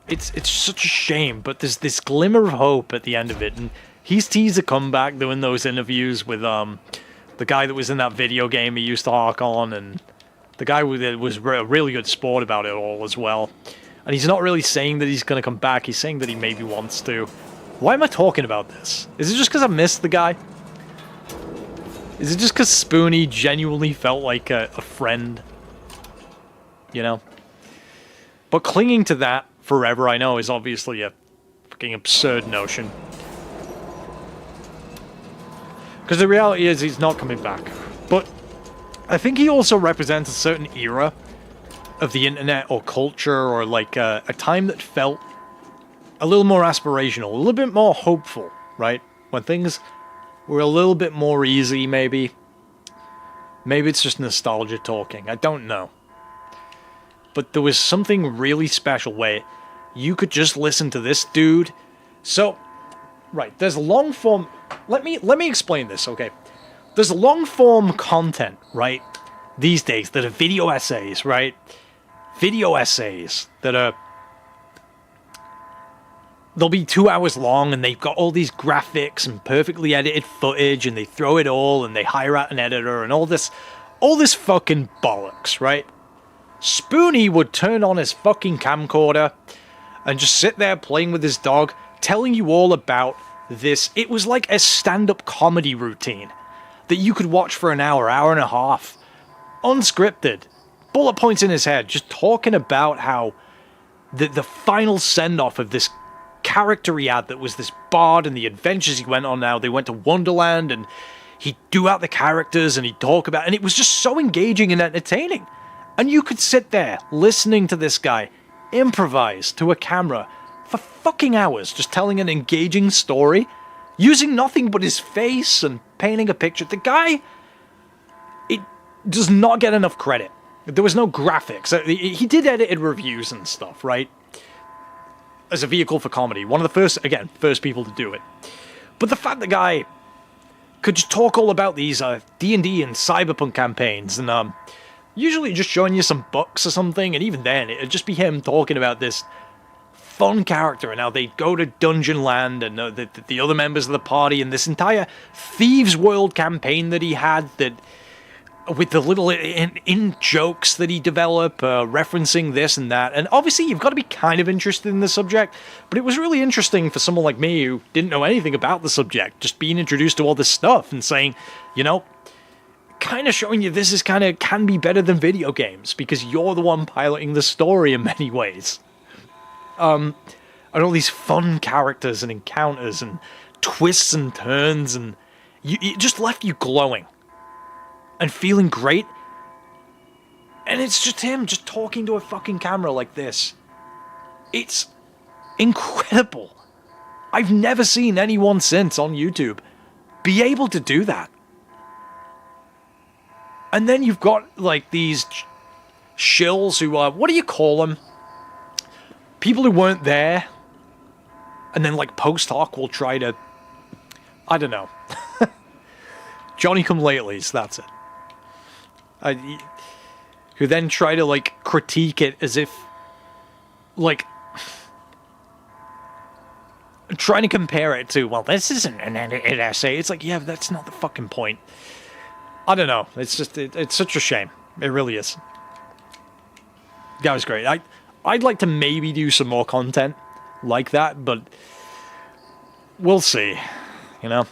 [SPEAKER 1] It's such a shame, but there's this glimmer of hope at the end of it, and he's teased a comeback doing those interviews with the guy that was in that video game he used to hark on, and the guy that was a really good sport about it all as well. And he's not really saying that he's going to come back, he's saying that he maybe wants to. Why am I talking about this? Is it just because I missed the guy? Is it just because Spoony genuinely felt like a friend? You know? But clinging to that forever, I know, is obviously a fucking absurd notion. Because the reality is he's not coming back. But I think he also represents a certain era of the internet or culture, or like a time that felt a little more aspirational, a little bit more hopeful, right? When things were a little bit more easy, maybe. Maybe it's just nostalgia talking, I don't know. But there was something really special where you could just listen to this dude. So, right, there's long form. Let me explain this, okay? There's long form content, right? These days that are video essays, right? Video essays that are, they'll be 2 hours long, and they've got all these graphics and perfectly edited footage, and they throw it all, and they hire out an editor and all this fucking bollocks, right? Spoony would turn on his fucking camcorder and just sit there playing with his dog, telling you all about this. It was like a stand-up comedy routine that you could watch for an hour, hour and a half, unscripted, bullet points in his head, just talking about how the final send-off of this character he had that was this bard, and the adventures he went on. Now they went to Wonderland, and he'd do out the characters, and he'd talk about, and it was just so engaging and And you could sit there listening to this guy improvise to a camera for fucking hours just telling an engaging story, using nothing but his face and painting a picture. The guy, it does not get enough credit. There was no graphics. He did edited reviews and stuff, right? As a vehicle for comedy. One of the first people to do it. But the fact the guy could just talk all about these D&D and Cyberpunk campaigns, and usually just showing you some books or something, and even then, it'd just be him talking about this fun character and how they'd go to Dungeon Land, and the other members of the party, and this entire Thieves World campaign that he had, that with the little in jokes that he developed, referencing this and that. And obviously you've got to be kind of interested in the subject, but it was really interesting for someone like me who didn't know anything about the subject, just being introduced to all this stuff and saying, you know, kind of showing you this is can be better than video games, because you're the one piloting the story in many ways. And all these fun characters and encounters and twists and turns, and it just left you glowing and feeling great. And it's just him just talking to a fucking camera like this. It's incredible. I've never seen anyone since on YouTube be able to do that. And then you've got like these shills who are, what do you call them? People who weren't there, and then like post hoc will try to, I don't know. Johnny come latelys, that's it. Who then try to like critique it as if, like, trying to compare it to, well, this isn't an essay. It's like, yeah, but that's not the fucking point. I don't know. It's just, it's such a shame. It really is. That was great. I'd like to maybe do some more content like that, but we'll see. You know?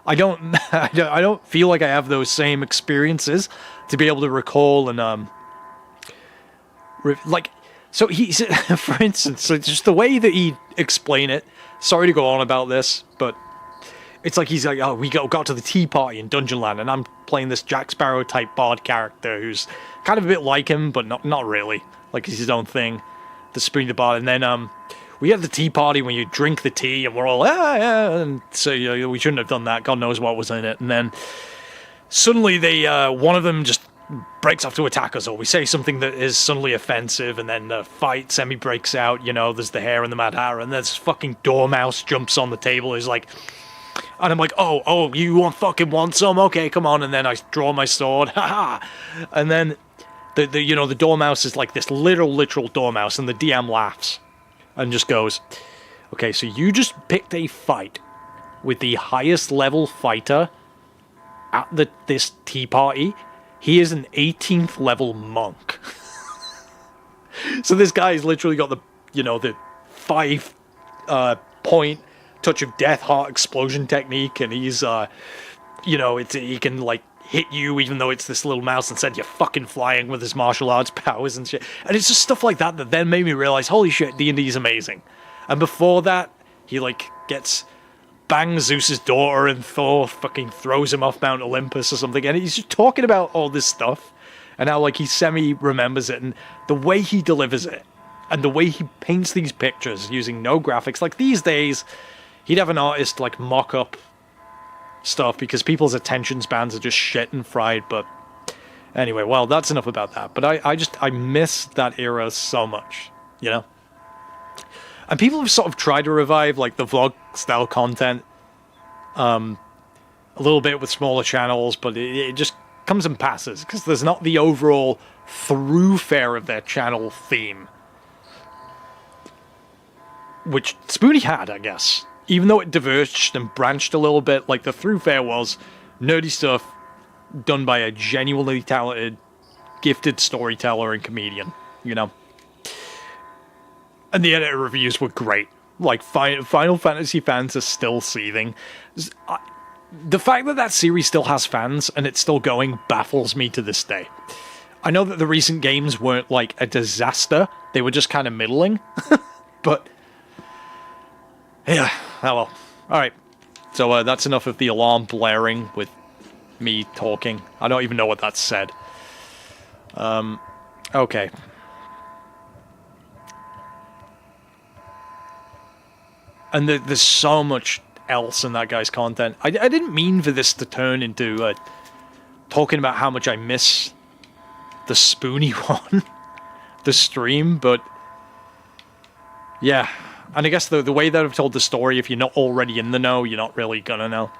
[SPEAKER 1] I don't feel like I have those same experiences to be able to recall and like, so he's, for instance, so just the way that he explain it. Sorry to go on about this, but it's like he's like, oh, we got to the tea party in Dungeon Land, and I'm playing this Jack Sparrow type bard character who's kind of a bit like him, but not really. Like, he's his own thing, the spoon the bard, and then we had the tea party when you drink the tea, and we're all, and so we shouldn't have done that. God knows what was in it. And then suddenly they, one of them just breaks off to attack us, or we say something that is suddenly offensive, and then the fight breaks out. You know, there's the Hare and the Mad Hatter, and this fucking Dormouse jumps on the table. He's like, and I'm like, oh, you fucking want some? Okay, come on. And then I draw my sword, haha, and then the Dormouse is like this literal Dormouse, and the DM laughs. And just goes, okay, so you just picked a fight with the highest level fighter at this tea party. He is an 18th level monk. So this guy's literally got the 5 point touch of death heart explosion technique, and he's he can like hit you even though it's this little mouse and send you fucking flying with his martial arts powers and shit. And it's just stuff like that that then made me realize, holy shit, D&D is amazing. And before that, he like bangs Zeus's daughter, and Thor fucking throws him off Mount Olympus or something. And he's just talking about all this stuff and how like he semi-remembers it, and the way he delivers it and the way he paints these pictures using no graphics. Like these days, he'd have an artist like mock up stuff because people's attention spans are just shit and fried. But anyway, well, that's enough about that. But I miss that era so much, you know? And people have sort of tried to revive like the vlog style content a little bit with smaller channels, but it just comes and passes because there's not the overall thoroughfare of their channel theme, which Spoony had, I guess. Even though it diverged and branched a little bit, like the thoroughfare was nerdy stuff done by a genuinely talented, gifted storyteller and comedian, you know? And the editor reviews were great. Like, Final Fantasy fans are still seething. The fact that series still has fans and it's still going baffles me to this day. I know that the recent games weren't, like, a disaster. They were just kind of middling. But yeah, oh well. Alright, so that's enough of the alarm blaring with me talking. I don't even know what that said. Okay. And there's so much else in that guy's content. I didn't mean for this to turn into talking about how much I miss the Spoony one, the stream, but yeah. And I guess the way that I've told the story, if you're not already in the know, you're not really gonna know.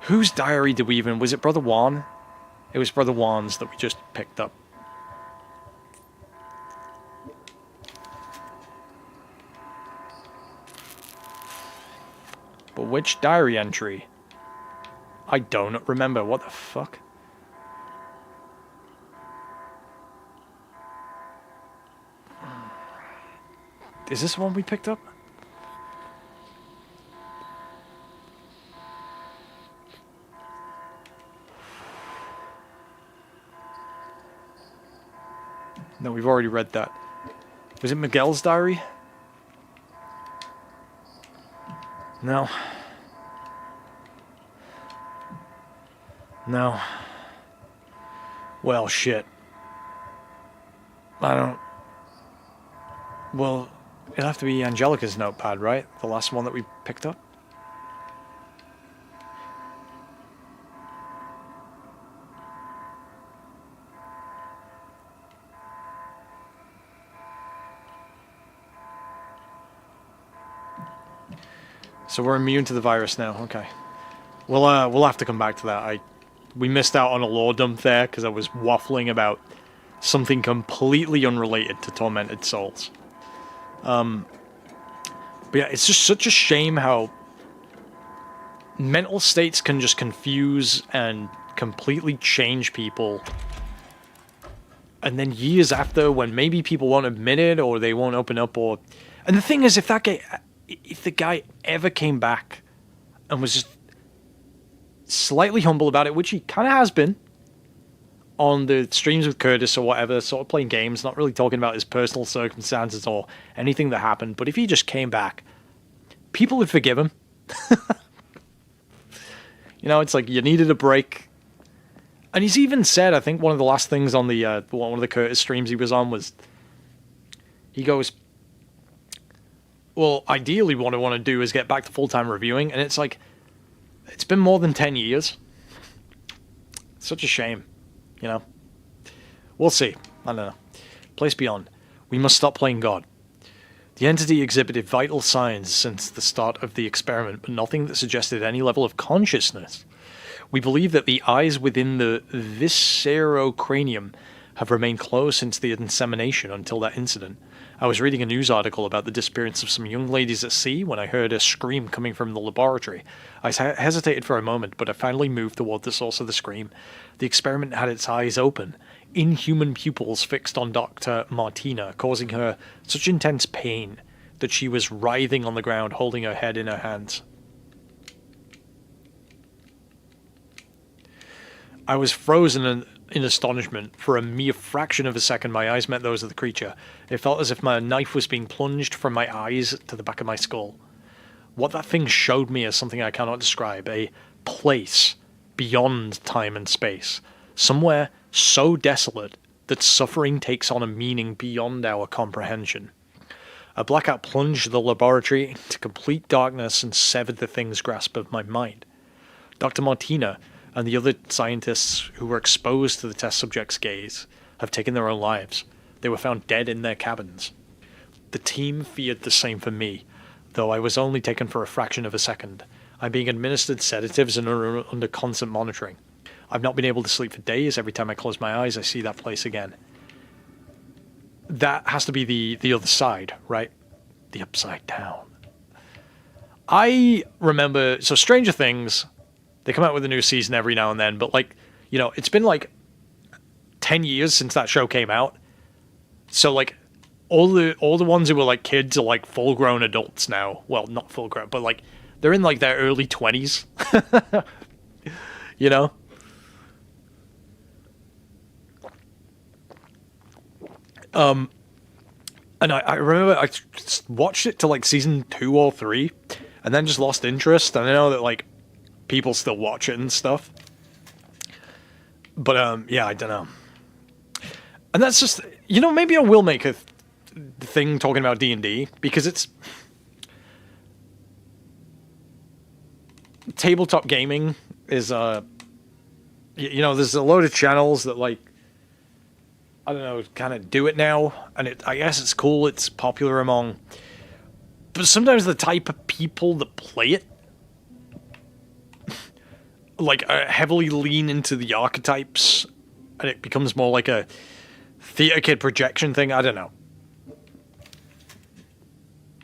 [SPEAKER 1] Whose diary did we even... Was it Brother Juan? It was Brother Juan's that we just picked up. But which diary entry? I don't remember. What the fuck? Is this the one we picked up? No, we've already read that. Was it Miguel's diary? No. No. Well, shit. I don't... Well, it'll have to be Angelica's notepad, right? The last one that we picked up? So we're immune to the virus now. Okay. We'll have to come back to that. We missed out on a lore dump there because I was waffling about something completely unrelated to Tormented Souls. But yeah, it's just such a shame how mental states can just confuse and completely change people. And then years after, when maybe people won't admit it or they won't open up, or... And the thing is, if the guy ever came back and was just slightly humble about it, which he kind of has been on the streams with Curtis or whatever, sort of playing games, not really talking about his personal circumstances or anything that happened, but if he just came back, people would forgive him. You know, it's like you needed a break. And he's even said, I think one of the last things on the one of the Curtis streams he was on was, he goes, well, ideally what I want to do is get back to full-time reviewing, and it's like, it's been more than 10 years. Such a shame, you know? We'll see. I don't know. Place beyond. We must stop playing God. The entity exhibited vital signs since the start of the experiment, but nothing that suggested any level of consciousness. We believe that the eyes within the viscerocranium have remained closed since the insemination until that incident. I was reading a news article about the disappearance of some young ladies at sea when I heard a scream coming from the laboratory. I hesitated for a moment, but I finally moved toward the source of the scream. The experiment had its eyes open, inhuman pupils fixed on Dr. Martina, causing her such intense pain that she was writhing on the ground, holding her head in her hands. I was frozen in astonishment. For a mere fraction of a second, my eyes met those of the creature. It felt as if my knife was being plunged from my eyes to the back of my skull. What that thing showed me is something I cannot describe, a place beyond time and space, somewhere so desolate that suffering takes on a meaning beyond our comprehension. A blackout plunged the laboratory into complete darkness and severed the thing's grasp of my mind. Dr. Martina and the other scientists who were exposed to the test subject's gaze have taken their own lives. They were found dead in their cabins. The team feared the same for me, though I was only taken for a fraction of a second. I'm being administered sedatives and under constant monitoring. I've not been able to sleep for days. Every time I close my eyes, I see that place again. That has to be the other side, right? The upside down. I remember... So Stranger Things... They come out with a new season every now and then, but like, you know, it's been like 10 years since that show came out. So like all the ones who were like kids are like full grown adults now. Well, not full grown, but like they're in like their early 20s. You know? And I remember I watched it to like season 2 or 3 and then just lost interest. And I know that like people still watch it and stuff. But, yeah, I don't know. And that's just... You know, maybe I will make a thing talking about D&D, because it's... tabletop gaming is, you know, there's a load of channels that, like, I don't know, kind of do it now, and I guess it's cool, it's popular among, but sometimes the type of people that play it, like, heavily lean into the archetypes, and it becomes more like a theater kid projection thing. I don't know.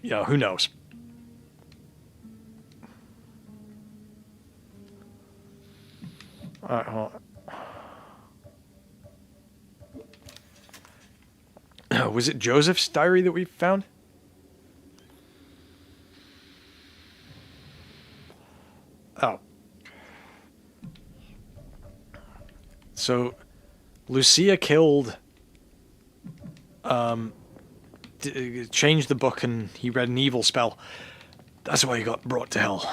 [SPEAKER 1] You know, who knows? Alright, hold on. Was it Joseph's diary that we found? Oh. So, Lucia killed, changed the book and he read an evil spell. That's why he got brought to hell.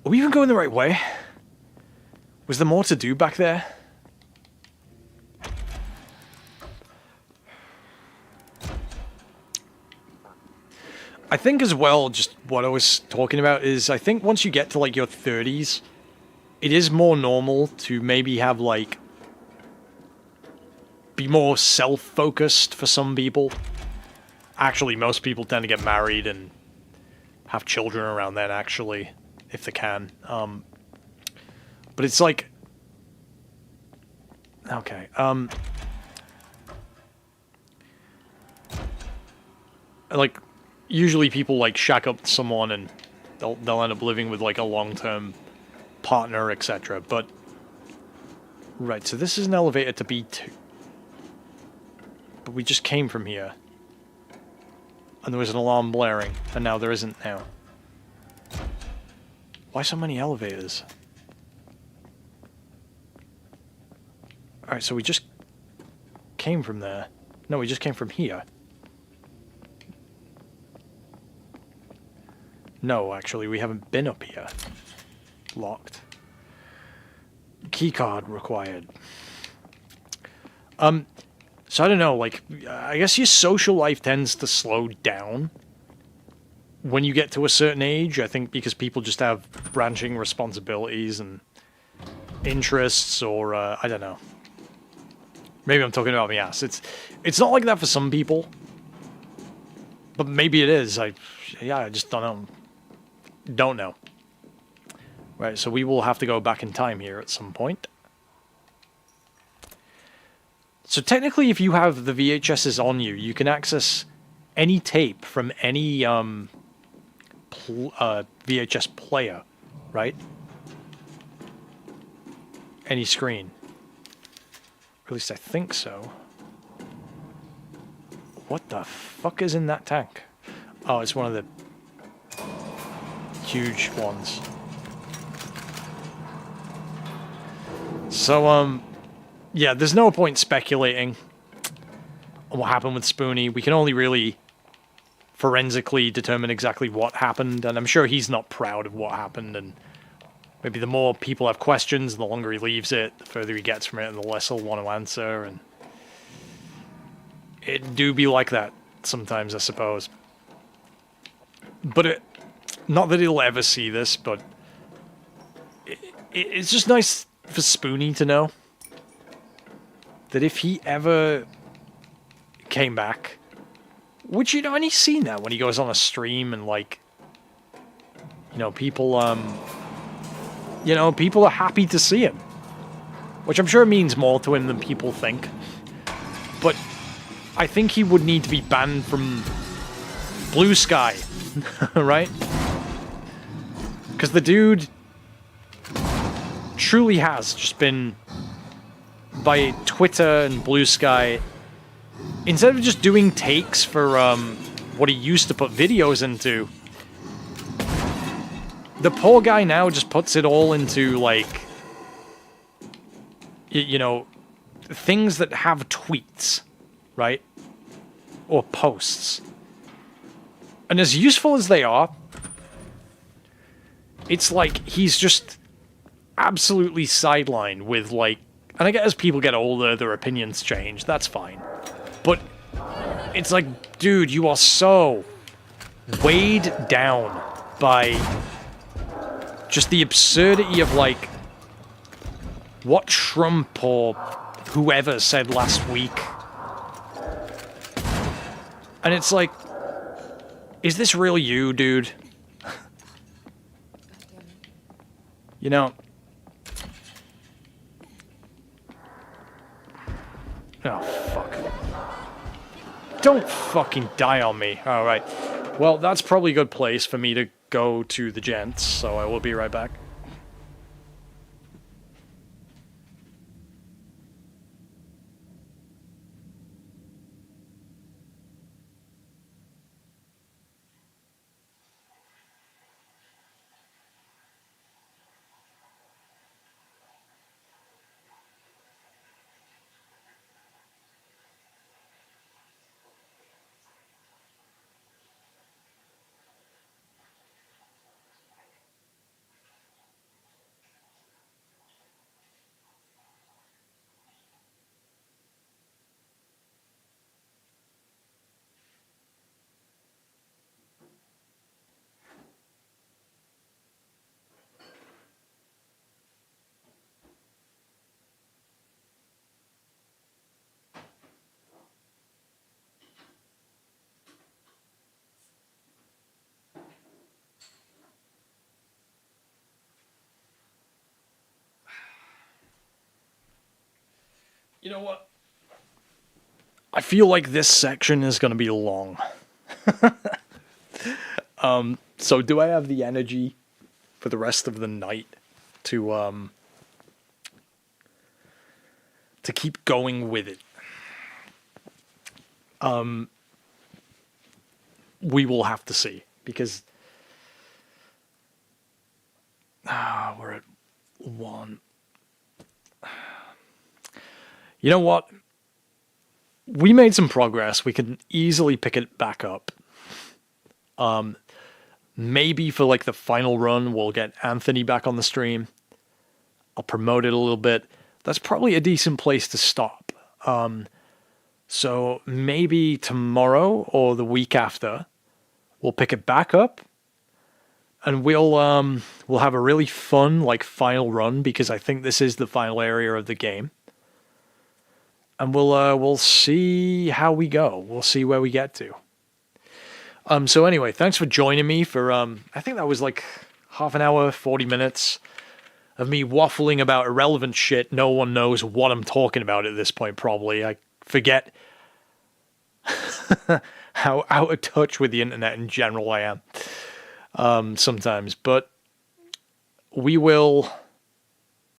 [SPEAKER 1] Are we even going the right way? Was there more to do back there? I think as well, just what I was talking about is, I think once you get to like your 30s, it is more normal to maybe have like, be more self-focused for some people. Actually, most people tend to get married and have children around then, actually, if they can. But it's like, okay, like, usually people like shack up someone and they'll end up living with like a long-term partner, etc. But right, so this is an elevator to B2, but we just came from here, and there was an alarm blaring, and now there isn't now. Why so many elevators? Alright, so we just came from there. No, we just came from here. No, actually, we haven't been up here. Locked. Keycard required. So I don't know, like, I guess your social life tends to slow down when you get to a certain age, I think, because people just have branching responsibilities and interests, or, I don't know. Maybe I'm talking about my ass. It's not like that for some people, but maybe it is. I just don't know. Don't know. Right, so we will have to go back in time here at some point. So technically, if you have the VHSs on you, you can access any tape from any VHS player, right? Any screen. At least I think so. What the fuck is in that tank? Oh, it's one of the huge ones. So, yeah, there's no point speculating on what happened with Spoonie. We can only really forensically determine exactly what happened, and I'm sure he's not proud of what happened, and maybe the more people have questions, the longer he leaves it, the further he gets from it, and the less he'll want to answer, and it do be like that sometimes, I suppose. But not that he'll ever see this, but it's just nice for Spoonie to know that if he ever came back, which, you know, and he's seen that when he goes on a stream and, like, you know, people are happy to see him, which I'm sure means more to him than people think. But I think he would need to be banned from Blue Sky, right? Because the dude truly has just been, by Twitter and Blue Sky, instead of just doing takes for what he used to put videos into, the poor guy now just puts it all into, like, you know, things that have tweets, right? Or posts. And as useful as they are, it's like he's just absolutely sidelined with, like, and I guess as people get older, their opinions change, that's fine. But it's like, dude, you are so weighed down by just the absurdity of, like, what Trump or whoever said last week. And it's like, is this really you, dude? You know... Oh, fuck. Don't fucking die on me. Alright. Well, that's probably a good place for me to go to the gents, so I will be right back. You know what? I feel like this section is going to be long. So do I have the energy for the rest of the night to keep going with it? We will have to see, because we're at 1. You know what? We made some progress. We can easily pick it back up. Maybe for like the final run, we'll get Anthony back on the stream. I'll promote it a little bit. That's probably a decent place to stop. So maybe tomorrow or the week after, we'll pick it back up, and we'll have a really fun like final run, because I think this is the final area of the game. And we'll see how we go. We'll see where we get to. So anyway, thanks for joining me for I think that was like half an hour, 40 minutes of me waffling about irrelevant shit. No one knows what I'm talking about at this point, probably. I forget how out of touch with the internet in general I am sometimes. But we will